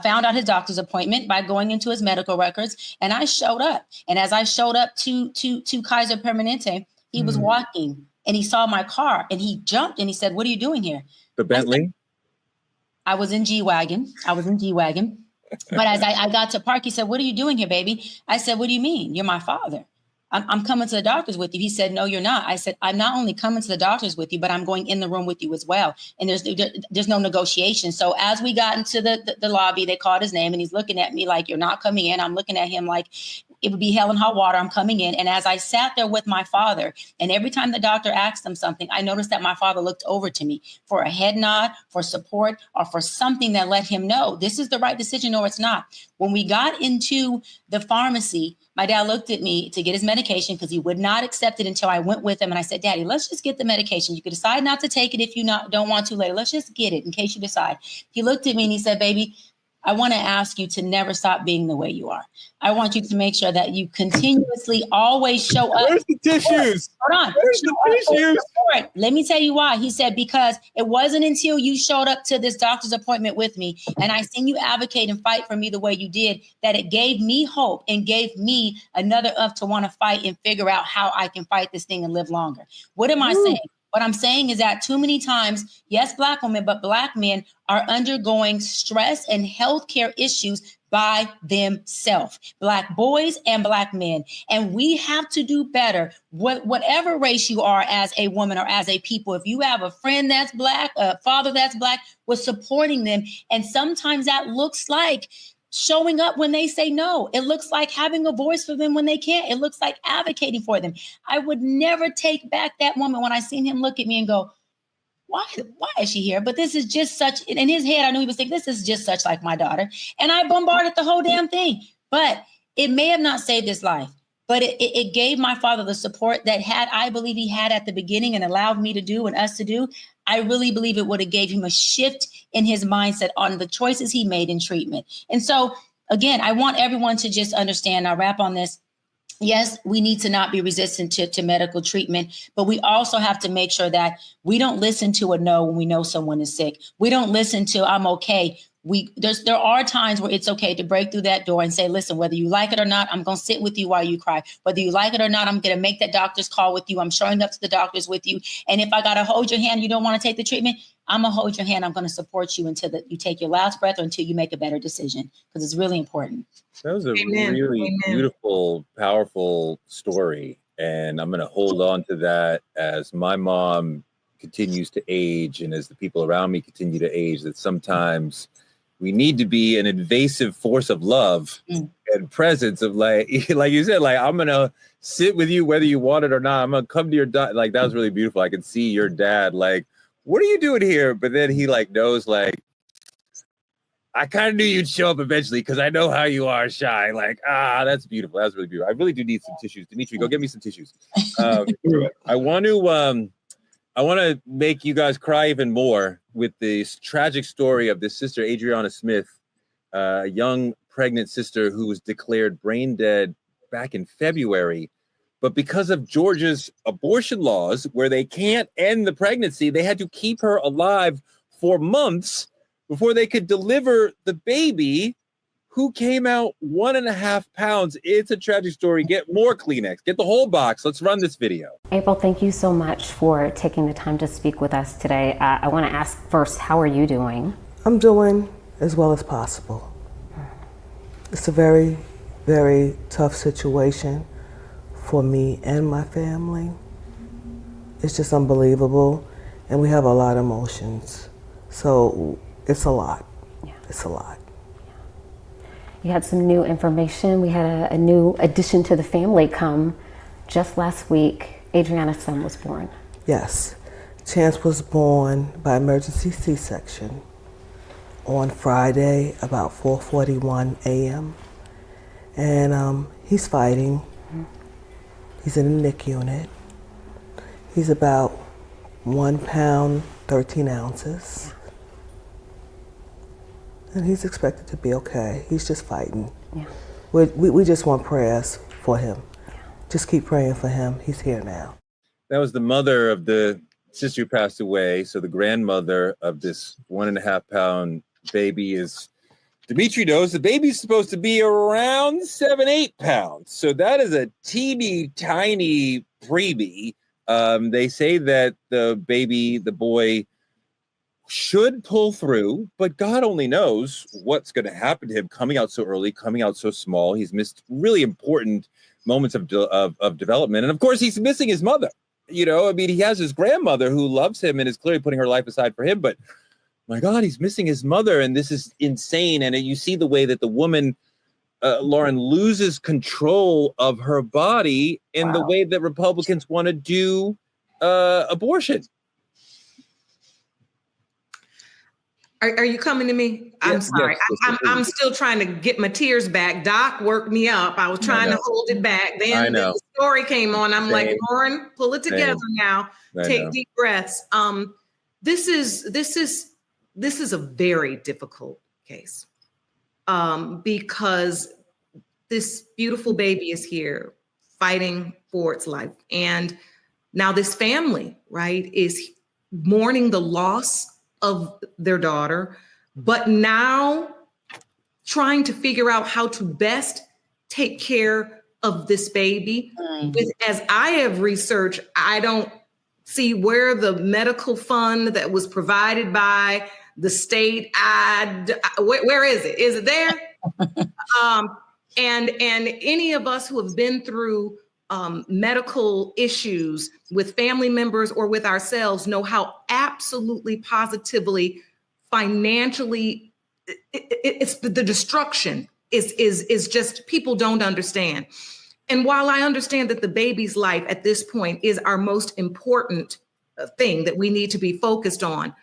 found out his doctor's appointment by going into his medical records, and I showed up. And as I showed up to Kaiser Permanente, he was walking, and he saw my car, and he jumped, and he said, "What are you doing here?" The Bentley? I was in G-Wagon. But as I got to park, he said, "What are you doing here, baby?" I said, "What do you mean? You're my father. I'm coming to the doctors with you." He said, "No, you're not." I said, "I'm not only coming to the doctors with you, but I'm going in the room with you as well." And there's no negotiation. So as we got into the lobby, they called his name, and he's looking at me like, "You're not coming in." I'm looking at him like it would be hell and hot water. I'm coming in. And as I sat there with my father, and every time the doctor asked him something, I noticed that my father looked over to me for a head nod, for support, or for something that let him know this is the right decision or it's not. When we got into the pharmacy, my dad looked at me to get his medication because he would not accept it until I went with him. And I said, "Daddy, let's just get the medication. You could decide not to take it if you don't want to later. Let's just get it in case you decide." He looked at me and he said, "Baby, I want to ask you to never stop being the way you are. I want you to make sure that you continuously always show up." Where's the tissues? Hold on. Where's the tissues? Let me tell you why. He said, "Because it wasn't until you showed up to this doctor's appointment with me and I seen you advocate and fight for me the way you did, that it gave me hope and gave me another up to want to fight and figure out how I can fight this thing and live longer." What am I saying? What I'm saying is that too many times, yes, Black women, but Black men are undergoing stress and healthcare issues by themselves, Black boys and Black men. And we have to do better. Whatever race you are as a woman or as a people, if you have a friend that's Black, a father that's Black, we're supporting them. And sometimes that looks like showing up when they say no. It looks like having a voice for them when they can't. It looks like advocating for them. I would never take back that moment when I seen him look at me and go, why is she here? But this is just such, in his head, I knew he was thinking, this is just such like my daughter. And I bombarded the whole damn thing. But it may have not saved his life, but it gave my father the support that I believe he had at the beginning and allowed me to do and us to do. I really believe it would have gave him a shift in his mindset on the choices he made in treatment. And so, again, I want everyone to just understand, I'll wrap on this. Yes, we need to not be resistant to medical treatment, but we also have to make sure that we don't listen to a no when we know someone is sick. We don't listen to "I'm okay." There are times where it's okay to break through that door and say, "Listen, whether you like it or not, I'm going to sit with you while you cry. Whether you like it or not, I'm going to make that doctor's call with you. I'm showing up to the doctors with you. And if I got to hold your hand, you don't want to take the treatment, I'm going to hold your hand. I'm going to support you until you take your last breath or until you make a better decision," because it's really important. That was a really beautiful, powerful story. And I'm going to hold on to that as my mom continues to age and as the people around me continue to age, that sometimes we need to be an invasive force of love and presence of like you said, like, I'm going to sit with you whether you want it or not. I'm going to come to your dad. Like, that was really beautiful. I could see your dad like, "What are you doing here?" But then he like knows, like, I kind of knew you'd show up eventually because I know how you are, shy. Like, that's beautiful. That's really beautiful. I really do need some tissues. Dimitri, go get me some tissues. I want to make you guys cry even more with this tragic story of this sister, Adriana Smith, a young pregnant sister who was declared brain dead back in February. But because of Georgia's abortion laws, where they can't end the pregnancy, they had to keep her alive for months before they could deliver the baby, who came out 1.5 pounds. It's a tragic story. Get more Kleenex. Get the whole box. Let's run this video. April, thank you so much for taking the time to speak with us today. I want to ask first, how are you doing? I'm doing as well as possible. It's a very, very tough situation for me and my family. It's just unbelievable, and we have a lot of emotions. So it's a lot. Yeah. It's a lot. You had some new information. We had a new addition to the family come just last week. Adriana's son was born. Yes. Chance was born by emergency C-section on Friday about 4:41 a.m. And he's fighting. He's in the NIC unit. He's about 1 pound, 13 ounces. And he's expected to be okay. He's just fighting. Yeah. We just want prayers for him. Yeah. Just keep praying for him. He's here now. That was the mother of the sister who passed away. So the grandmother of this 1.5 pound baby is, Dimitri knows the baby's supposed to be around 7-8 pounds. So that is a teeny tiny freebie. They say that the baby, the boy, should pull through, but God only knows what's going to happen to him coming out so early, coming out so small. He's missed really important moments of development. And of course, he's missing his mother. You know, I mean, he has his grandmother who loves him and is clearly putting her life aside for him. But my God, he's missing his mother. And this is insane. And you see the way that the woman, Lauren, loses control of her body in the way that Republicans want to do abortion. Are you coming to me? I'm sorry. Yes, I'm still trying to get my tears back. Doc worked me up. I was trying to hold it back. Then the story came on. I'm like, Lauren, pull it together now. Take deep breaths. This is a very difficult case because this beautiful baby is here fighting for its life. And now this family, right, is mourning the loss of their daughter, but now trying to figure out how to best take care of this baby. As I have researched, I don't see where the medical fund that was provided by the state, where is it? Is it there? And any of us who have been through medical issues with family members or with ourselves know how absolutely positively financially it's the destruction is just, people don't understand. And while I understand that the baby's life at this point is our most important thing that we need to be focused on,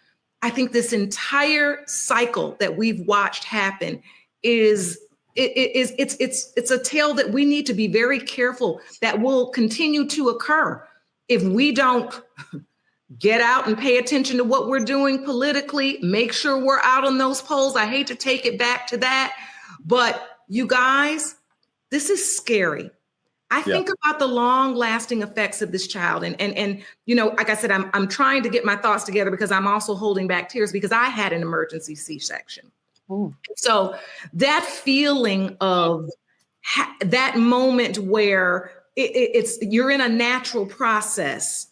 I think this entire cycle that we've watched happen it's a tale that we need to be very careful that will continue to occur if we don't get out and pay attention to what we're doing politically, make sure we're out on those polls. I hate to take it back to that, but you guys, this is scary. I think about the long lasting effects of this child. And you know, like I said, I'm trying to get my thoughts together because I'm also holding back tears because I had an emergency C-section. So that feeling of that moment where it's you're in a natural process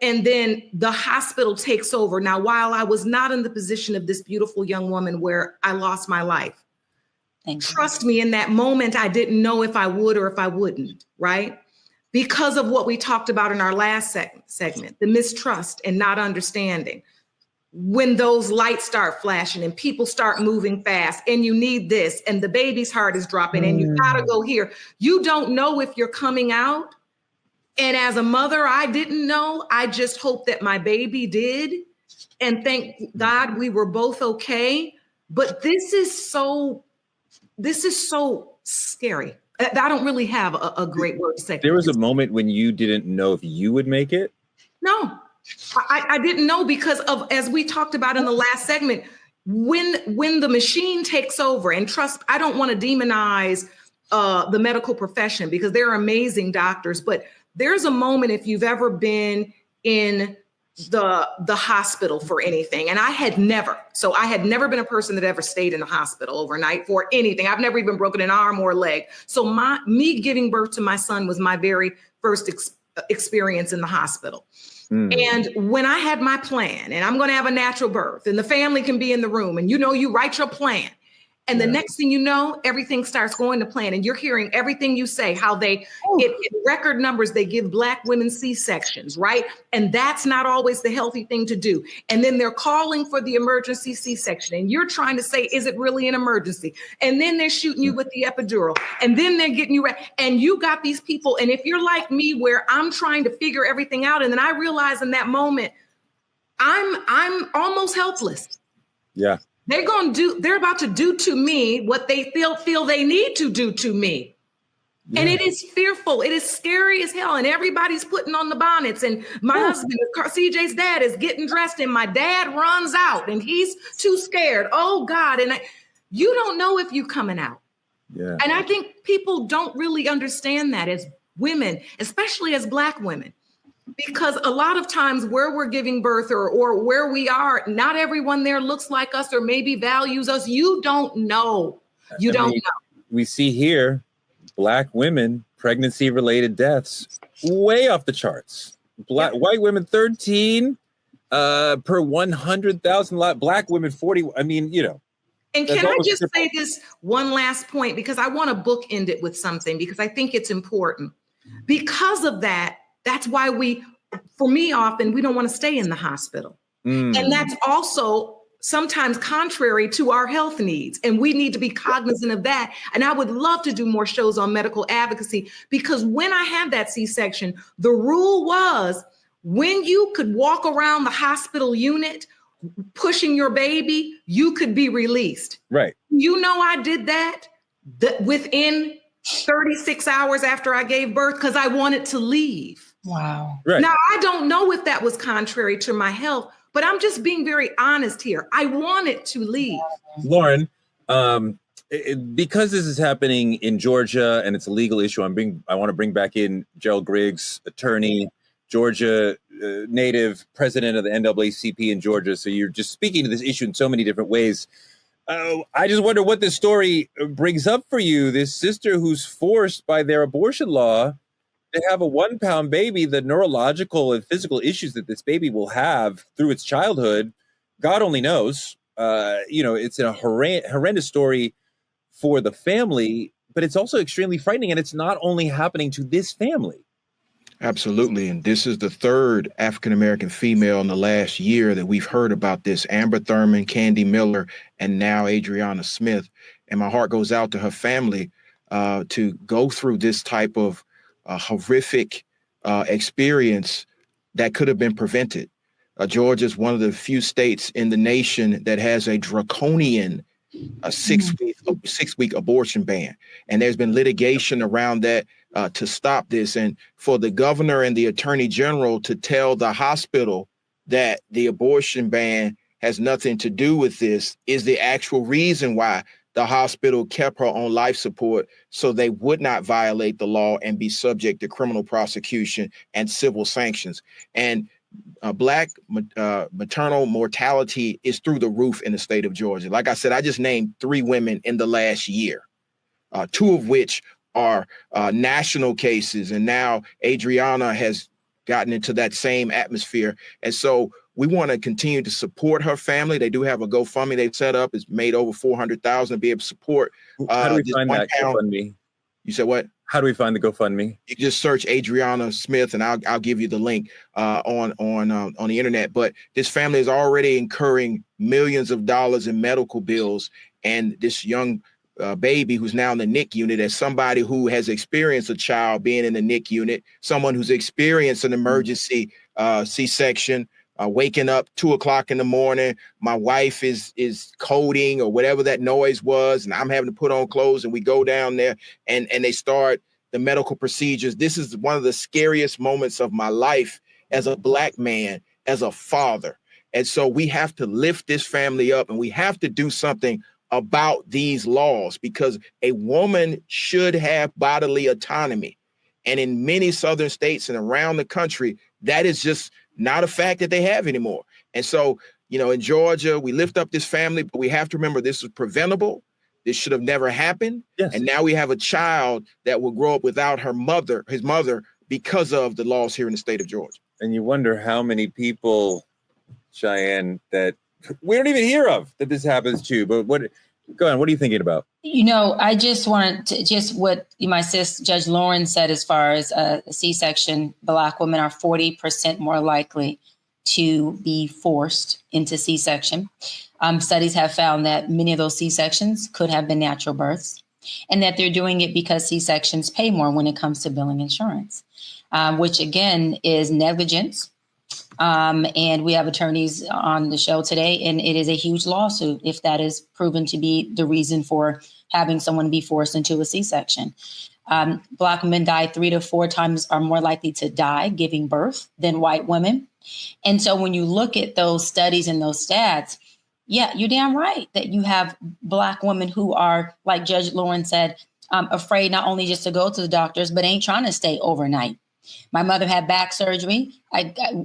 and then the hospital takes over. Now, while I was not in the position of this beautiful young woman where I lost my life, trust me, in that moment, I didn't know if I would or if I wouldn't, right? Because of what we talked about in our last segment, the mistrust and not understanding. When those lights start flashing and people start moving fast and you need this and the baby's heart is dropping and you gotta go here. You don't know if you're coming out. And as a mother, I didn't know. I just hope that my baby did. And thank God we were both okay. But this is so scary. I don't really have a great word to say. There was a moment when you didn't know if you would make it? No. I didn't know because of, as we talked about in the last segment, when the machine takes over, and trust, I don't want to demonize the medical profession because they're amazing doctors, but there's a moment, if you've ever been in the hospital for anything, and I had never been a person that ever stayed in the hospital overnight for anything. I've never even broken an arm or a leg. So me giving birth to my son was my very first experience in the hospital. And when I had my plan, and I'm going to have a natural birth, and the family can be in the room, and you write your plan. And the next thing you know, everything starts going to plan, and you're hearing everything you say, how in record numbers, they give Black women C-sections, right? And that's not always the healthy thing to do. And then they're calling for the emergency C-section, and you're trying to say, is it really an emergency? And then they're shooting you with the epidural, and then they're getting you ready. And you got these people, and if you're like me, where I'm trying to figure everything out, and then I realize in that moment, I'm almost helpless. Yeah. They're about to do to me what they feel they need to do to me. Yeah. And it is fearful. It is scary as hell. And everybody's putting on the bonnets. And my husband, CJ's dad, is getting dressed, and my dad runs out, and he's too scared. Oh God. And you don't know if you're coming out. Yeah. And I think people don't really understand that as women, especially as Black women. Because a lot of times where we're giving birth or where we are, not everyone there looks like us or maybe values us. You don't know. You don't know. We see here Black women, pregnancy-related deaths, way off the charts. White women, 13 per 100,000. Black women, 40. I mean, And can I just say this one last point? Because I want to bookend it with something, because I think it's important. Because of that, that's why for me, often we don't want to stay in the hospital. And that's also sometimes contrary to our health needs. And we need to be cognizant of that. And I would love to do more shows on medical advocacy, because when I had that C-section, the rule was when you could walk around the hospital unit pushing your baby, you could be released. Right. I did that within 36 hours after I gave birth, because I wanted to leave. Wow. Right. Now, I don't know if that was contrary to my health, but I'm just being very honest here. I wanted to leave. Lauren, because this is happening in Georgia and it's a legal issue, I want to bring back in Gerald Griggs, attorney, Georgia native, president of the NAACP in Georgia. So you're just speaking to this issue in so many different ways. I just wonder what this story brings up for you. This sister who's forced by their abortion law to have a 1 pound baby, the neurological and physical issues that this baby will have through its childhood, God only knows. It's a horrendous story for the family, but it's also extremely frightening. And it's not only happening to this family. Absolutely. And this is the third African-American female in the last year that we've heard about this. Amber Thurman, Candy Miller, and now Adriana Smith. And my heart goes out to her family to go through this type of horrific experience that could have been prevented. Georgia is one of the few states in the nation that has a draconian six-week abortion ban. And there's been litigation around that to stop this. And for the governor and the attorney general to tell the hospital that the abortion ban has nothing to do with this is the actual reason why the hospital kept her on life support, so they would not violate the law and be subject to criminal prosecution and civil sanctions. And Black maternal mortality is through the roof in the state of Georgia. Like I said, I just named 3 women in the last year, 2 of which are national cases. And now Adriana has gotten into that same atmosphere. And so we want to continue to support her family. They do have a GoFundMe they've set up. It's made over $400,000 to be able to support. How do we find that GoFundMe? You said what? How do we find the GoFundMe? You just search Adriana Smith, and I'll give you the link on the internet. But this family is already incurring millions of dollars in medical bills, and this young baby who's now in the NIC unit, as somebody who has experienced a child being in the NIC unit, someone who's experienced an emergency C-section. Waking up 2 o'clock in the morning, my wife is coding or whatever that noise was, and I'm having to put on clothes, and we go down there and they start the medical procedures. This is one of the scariest moments of my life as a Black man, as a father. And so we have to lift this family up, and we have to do something about these laws, because a woman should have bodily autonomy. And in many southern states and around the country, that is just not a fact that they have anymore. And so, in Georgia, we lift up this family, but we have to remember this is preventable. This should have never happened. Yes. And now we have a child that will grow up without his mother, because of the laws here in the state of Georgia. And you wonder how many people, Cheyenne, that we don't even hear of that this happens to. But go on, what are you thinking about? I just wanted to, what my sis, Judge Lauren, said as far as a C-section, Black women are 40% more likely to be forced into C-section. Studies have found that many of those C-sections could have been natural births, and that they're doing it because C-sections pay more when it comes to billing insurance, which again is negligence. And we have attorneys on the show today, and it is a huge lawsuit if that is proven to be the reason for having someone be forced into a C-section. Black women die 3 to 4 times are more likely to die giving birth than white women. And so when you look at those studies and those stats, yeah, you're damn right that you have Black women who are, like Judge Lauren said, afraid not only just to go to the doctors, but ain't trying to stay overnight. My mother had back surgery.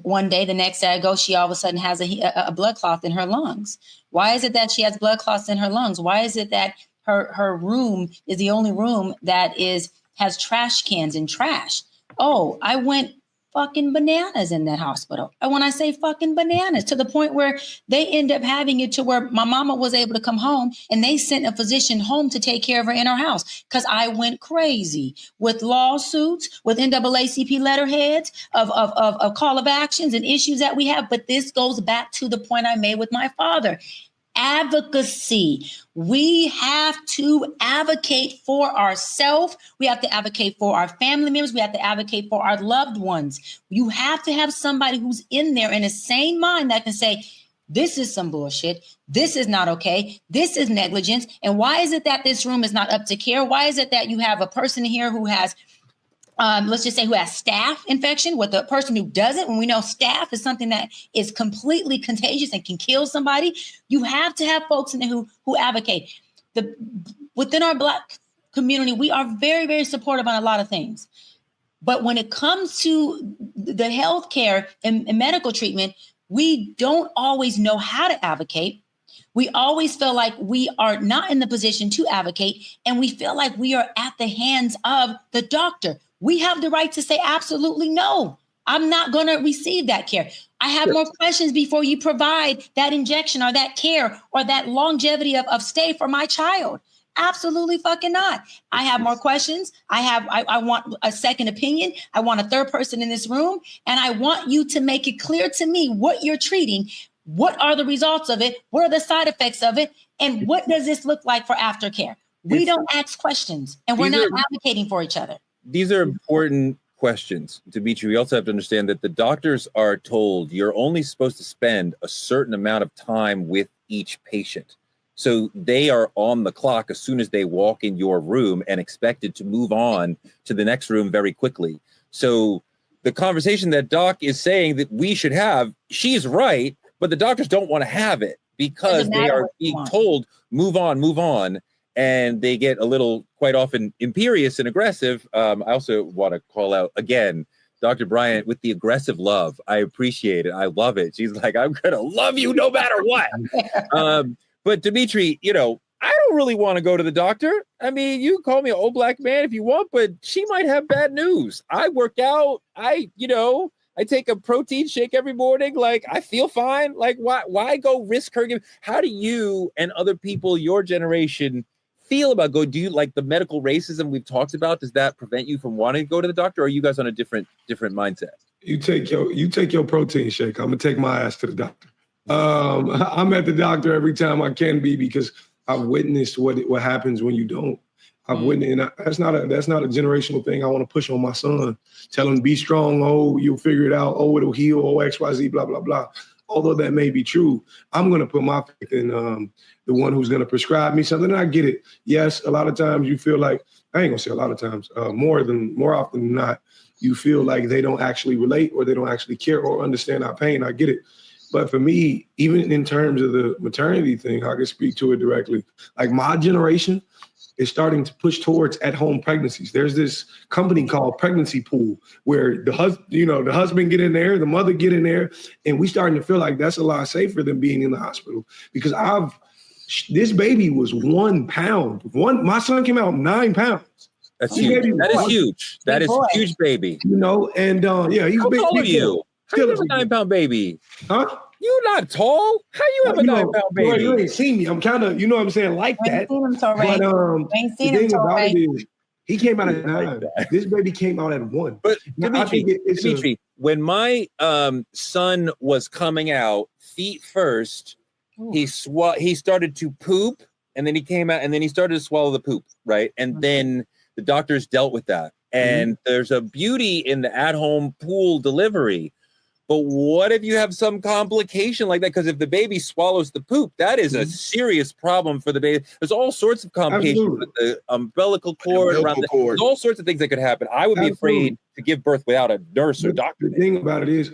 One day, the next day I go, she all of a sudden has a blood clot in her lungs. Why is it that she has blood clots in her lungs? Why is it that her room is the only room that has trash cans and trash? Oh, I went fucking bananas in that hospital. And when I say fucking bananas, to the point where they end up having it to where my mama was able to come home and they sent a physician home to take care of her in our house because I went crazy with lawsuits, with NAACP letterheads of call of actions and issues that we have. But this goes back to the point I made with my father. Advocacy. We have to advocate for ourselves. We have to advocate for our family members. We have to advocate for our loved ones. You have to have somebody who's in there in a sane mind that can say, this is some bullshit. This is not okay. This is negligence. And why is it that this room is not up to care? Why is it that you have a person here who has let's just say who has staph infection with a person who doesn't, when we know staph is something that is completely contagious and can kill somebody? You have to have folks in there who advocate. Within our Black community, we are very, very supportive on a lot of things. But when it comes to the healthcare and medical treatment, we don't always know how to advocate. We always feel like we are not in the position to advocate, and we feel like we are at the hands of the doctor. We have the right to say, absolutely no, I'm not going to receive that care. I have more questions before you provide that injection or that care or that longevity of stay for my child. Absolutely fucking not. I have more questions. I want a second opinion. I want a third person in this room. And I want you to make it clear to me what you're treating. What are the results of it? What are the side effects of it? And what does this look like for aftercare? We don't ask questions, and we're not advocating for each other. These are important questions, Dimitri. We also have to understand that the doctors are told you're only supposed to spend a certain amount of time with each patient. So they are on the clock as soon as they walk in your room and expected to move on to the next room very quickly. So the conversation that Doc is saying that we should have, she's right, but the doctors don't want to have it because they are being told, move on. And they get a little, quite often, imperious and aggressive. I also want to call out, again, Dr. Bryant with the aggressive love. I appreciate it. I love it. She's like, I'm going to love you no matter what. But Dimitri, I don't really want to go to the doctor. I mean, you can call me an old Black man if you want, but she might have bad news. I work out. I take a protein shake every morning. Like, I feel fine. Like, why go risk her? How do you and other people your generation feel about do you like the medical racism we've talked about? Does that prevent you from wanting to go to the doctor, or are you guys on a different mindset? You take your protein shake. I'm gonna take my ass to the doctor. I'm at the doctor every time I can be because I've witnessed what happens when you don't. I've witnessed, and that's not a generational thing I want to push on my son. Tell him, be strong. Oh, you'll figure it out. Oh, it'll heal. Oh, XYZ, blah, blah, blah. Although that may be true, I'm going to put my faith in the one who's going to prescribe me something. And I get it. Yes, a lot of times you feel like, I ain't going to say a lot of times, more often than not, you feel like they don't actually relate or they don't actually care or understand our pain. I get it. But for me, even in terms of the maternity thing, I can speak to it directly. Like my generation is starting to push towards at-home pregnancies. There's this company called Pregnancy Pool where the husband get in there, the mother get in there, and we starting to feel like that's a lot safer than being in the hospital. Because this baby was 1 pound. My son came out 9 pounds. That's huge. That is huge. That is huge, baby. You know, and yeah, he's how big. tall are you? How you have a 9 pound baby? Huh? You not tall? How you have a 9 pound baby? Boy, you ain't seen me. I'm kind of, you know what I'm saying, like that. But ain't seen him, he came out at 9. This baby came out at 1. But Dimitri, when my son was coming out feet first, he started to poop, and then he came out, and then he started to swallow the poop, right? And then the doctors dealt with that. And there's a beauty in the at-home pool delivery. But what if you have some complication like that? Because if the baby swallows the poop, that is a serious problem for the baby. There's all sorts of complications with the umbilical cord. There's all sorts of things that could happen. I would be afraid to give birth without a nurse or doctor. The thing about it is,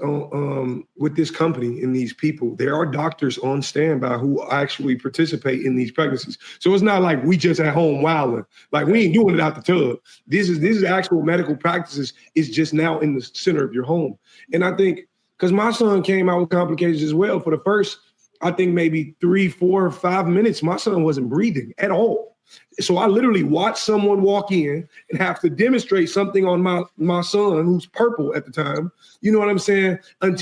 with this company and these people, there are doctors on standby who actually participate in these pregnancies. So it's not like we just at home wilding. Like we ain't doing it out the tub. This is actual medical practices. It's just now in the center of your home. And I think, because my son came out with complications as well. For the first, I think maybe 3, 4, 5 minutes, my son wasn't breathing at all. So I literally watched someone walk in and have to demonstrate something on my son, who's purple at the time. You know what I'm saying? And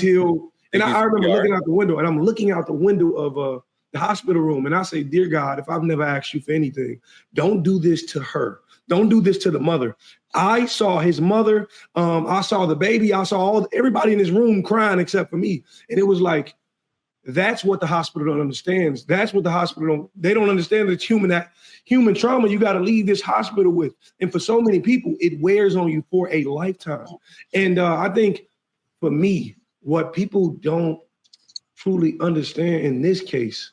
I remember looking out the window, and I'm looking out the window of the hospital room, and I say, dear God, if I've never asked you for anything, don't do this to her. Don't do this to the mother. I saw his mother. I saw the baby. I saw everybody in his room crying except for me. And it was like, that's what the hospital don't understand. That's what the hospital they don't understand. It's human trauma you got to leave this hospital with. And for so many people, it wears on you for a lifetime. And I think for me, what people don't truly understand in this case,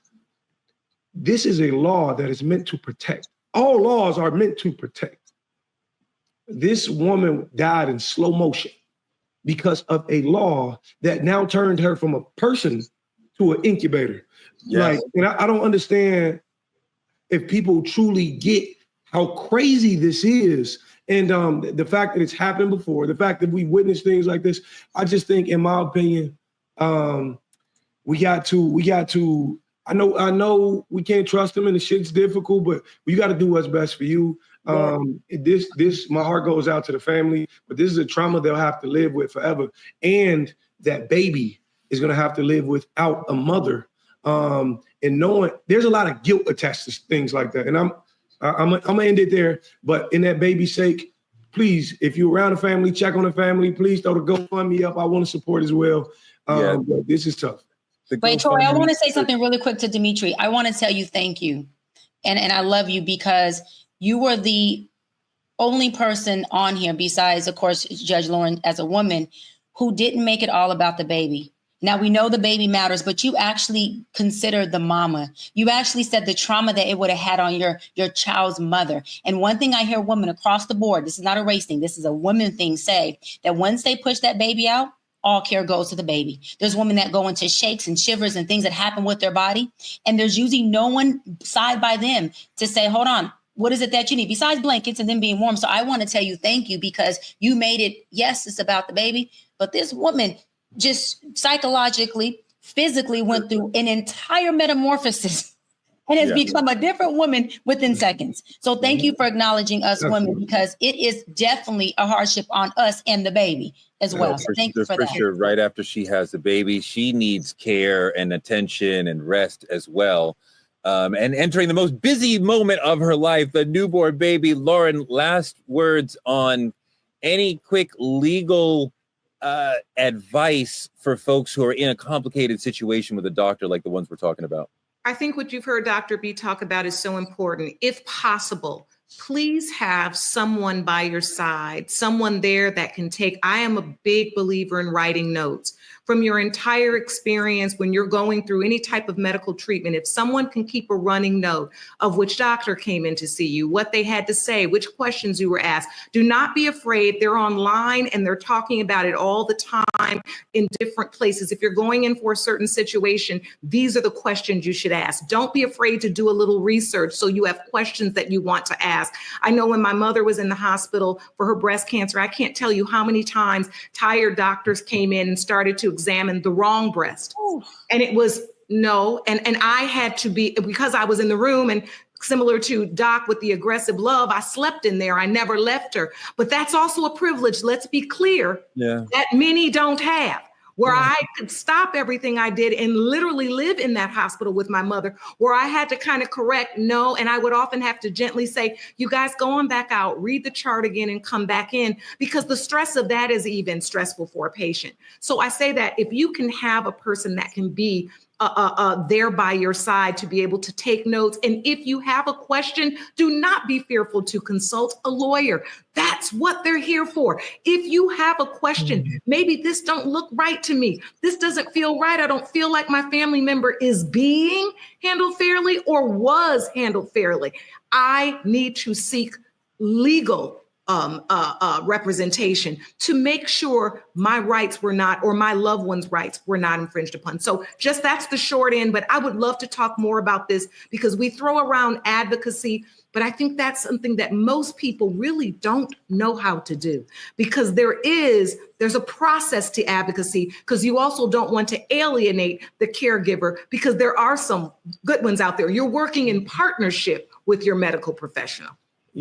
this is a law that is meant to protect. All laws are meant to protect. This woman died in slow motion because of a law that now turned her from a person to an incubator. Yes. Like, and I don't understand if people truly get how crazy this is. And the fact that it's happened before, the fact that we witnessed things like this, I just think, in my opinion, we got to, I know we can't trust them and the shit's difficult, but we got to do what's best for you. My heart goes out to the family, but this is a trauma they'll have to live with forever. And that baby is going to have to live without a mother. And knowing there's a lot of guilt attached to things like that. And I'm gonna end it there, but in that baby's sake, please, if you're around the family, check on the family, please throw the GoFundMe up. I want to support as well. But this is tough. Wait, Troy, I want to say something really quick to Dimitri. I want to tell you thank you. And I love you because you were the only person on here besides, of course, Judge Lauren as a woman who didn't make it all about the baby. Now, we know the baby matters, but you actually considered the mama. You actually said the trauma that it would have had on your child's mother. And one thing I hear women across the board, this is not a race thing, this is a woman thing, say that once they push that baby out, all care goes to the baby. There's women that go into shakes and shivers and things that happen with their body. And there's usually no one side by them to say, hold on, what is it that you need besides blankets and then being warm? So I want to tell you thank you because you made it. Yes, it's about the baby, but this woman just psychologically, physically went through an entire metamorphosis and has become a different woman within seconds. So thank you for acknowledging us women because it is definitely a hardship on us and the baby as well. So thank you for that. Sure. Right after she has the baby, she needs care and attention and rest as well. And entering the most busy moment of her life, the newborn baby. Lauren, last words on any quick legal advice for folks who are in a complicated situation with a doctor like the ones we're talking about? I think what you've heard Dr. B talk about is so important. If possible, please have someone by your side, someone there that can take. I am a big believer in writing notes. from your entire experience when you're going through any type of medical treatment, if someone can keep a running note of which doctor came in to see you, what they had to say, which questions you were asked, do not be afraid. They're online and they're talking about it all the time in different places. If you're going in for a certain situation, these are the questions you should ask. Don't be afraid to do a little research so you have questions that you want to ask. I know when my mother was in the hospital for her breast cancer, I can't tell you how many times tired doctors came in and started to examine the wrong breast. And it was no. And I had to be, because I was in the room, and similar to Doc with the aggressive love, I slept in there. I never left her. But that's also a privilege. Let's be clear that many don't have, where I could stop everything I did and literally live in that hospital with my mother, where I had to kind of correct no. And I would often have to gently say, you guys go on back out, read the chart again and come back in, because the stress of that is even stressful for a patient. So I say that if you can have a person that can be there by your side to be able to take notes. And if you have a question, do not be fearful to consult a lawyer. That's what they're here for. If you have a question, maybe this don't look right to me. This doesn't feel right. I don't feel like my family member is being handled fairly or was handled fairly. I need to seek legal representation to make sure my rights were not, or my loved ones' rights were not infringed upon. So just that's the short end, but I would love to talk more about this because we throw around advocacy, but I think that's something that most people really don't know how to do, because there's a process to advocacy, because you also don't want to alienate the caregiver, because there are some good ones out there. You're working in partnership with your medical professional.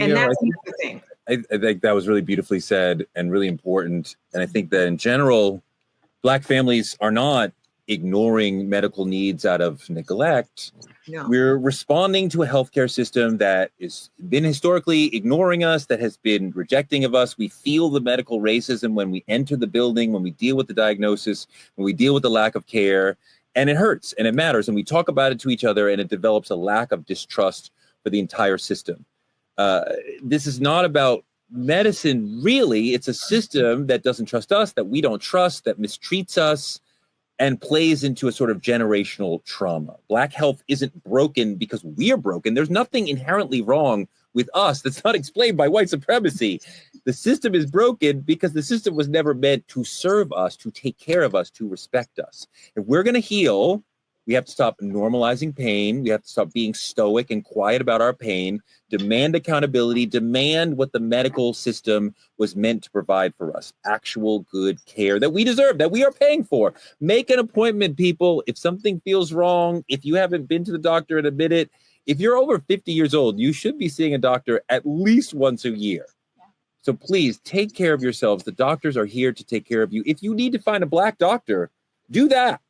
And that's another thing. I think that was really beautifully said and really important. And I think that in general, Black families are not ignoring medical needs out of neglect. No. We're responding to a healthcare system that has been historically ignoring us, that has been rejecting of us. We feel the medical racism when we enter the building, when we deal with the diagnosis, when we deal with the lack of care, and it hurts and it matters. And we talk about it to each other, and it develops a lack of distrust for the entire system. This is not about medicine, really. It's a system that doesn't trust us, that we don't trust, that mistreats us, and plays into a sort of generational trauma. Black health isn't broken because we are broken. There's nothing inherently wrong with us that's not explained by white supremacy. The system is broken because the system was never meant to serve us, to take care of us, to respect us. If we're going to heal, we have to stop normalizing pain. We have to stop being stoic and quiet about our pain, demand accountability, demand what the medical system was meant to provide for us, actual good care that we deserve, that we are paying for. Make an appointment, people. If something feels wrong, if you haven't been to the doctor in a minute, if you're over 50 years old, you should be seeing a doctor at least once a year. So please take care of yourselves. The doctors are here to take care of you. If you need to find a Black doctor, do that.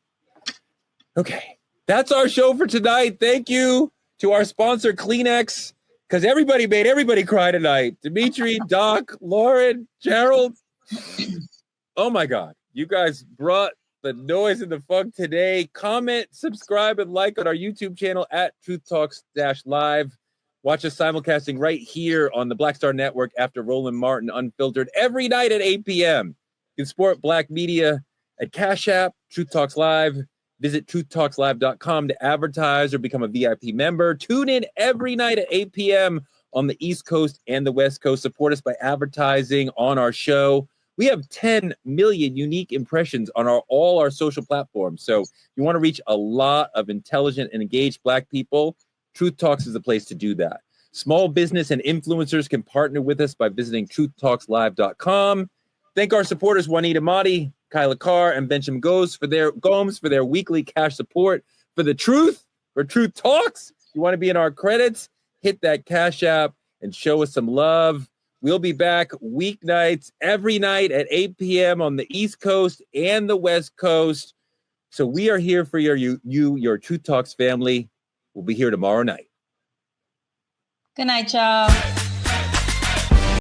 Okay, that's our show for tonight. Thank you to our sponsor, Kleenex, because everybody made everybody cry tonight. Dimitri, Doc, Lauren, Gerald. Oh my God, you guys brought the noise and the funk today. Comment, subscribe, and like on our YouTube channel at Truth Talks-Live. Watch us simulcasting right here on the Black Star Network after Roland Martin Unfiltered every night at 8 p.m. You can support Black media at Cash App, Truth Talks Live. Visit truthtalkslive.com to advertise or become a VIP member. Tune in every night at 8 p.m. on the East Coast and the West Coast. Support us by advertising on our show. We have 10 million unique impressions on all our social platforms. So if you want to reach a lot of intelligent and engaged Black people, Truth Talks is the place to do that. Small business and influencers can partner with us by visiting truthtalkslive.com. Thank our supporters, Juanita Motti, Kyla Carr, and Benjamin Gomes for their weekly cash support. For the truth, for Truth Talks, you want to be in our credits, hit that Cash App and show us some love. We'll be back weeknights every night at 8 p.m. on the East Coast and the West Coast. So we are here for your Truth Talks family. We'll be here tomorrow night. Good night, y'all.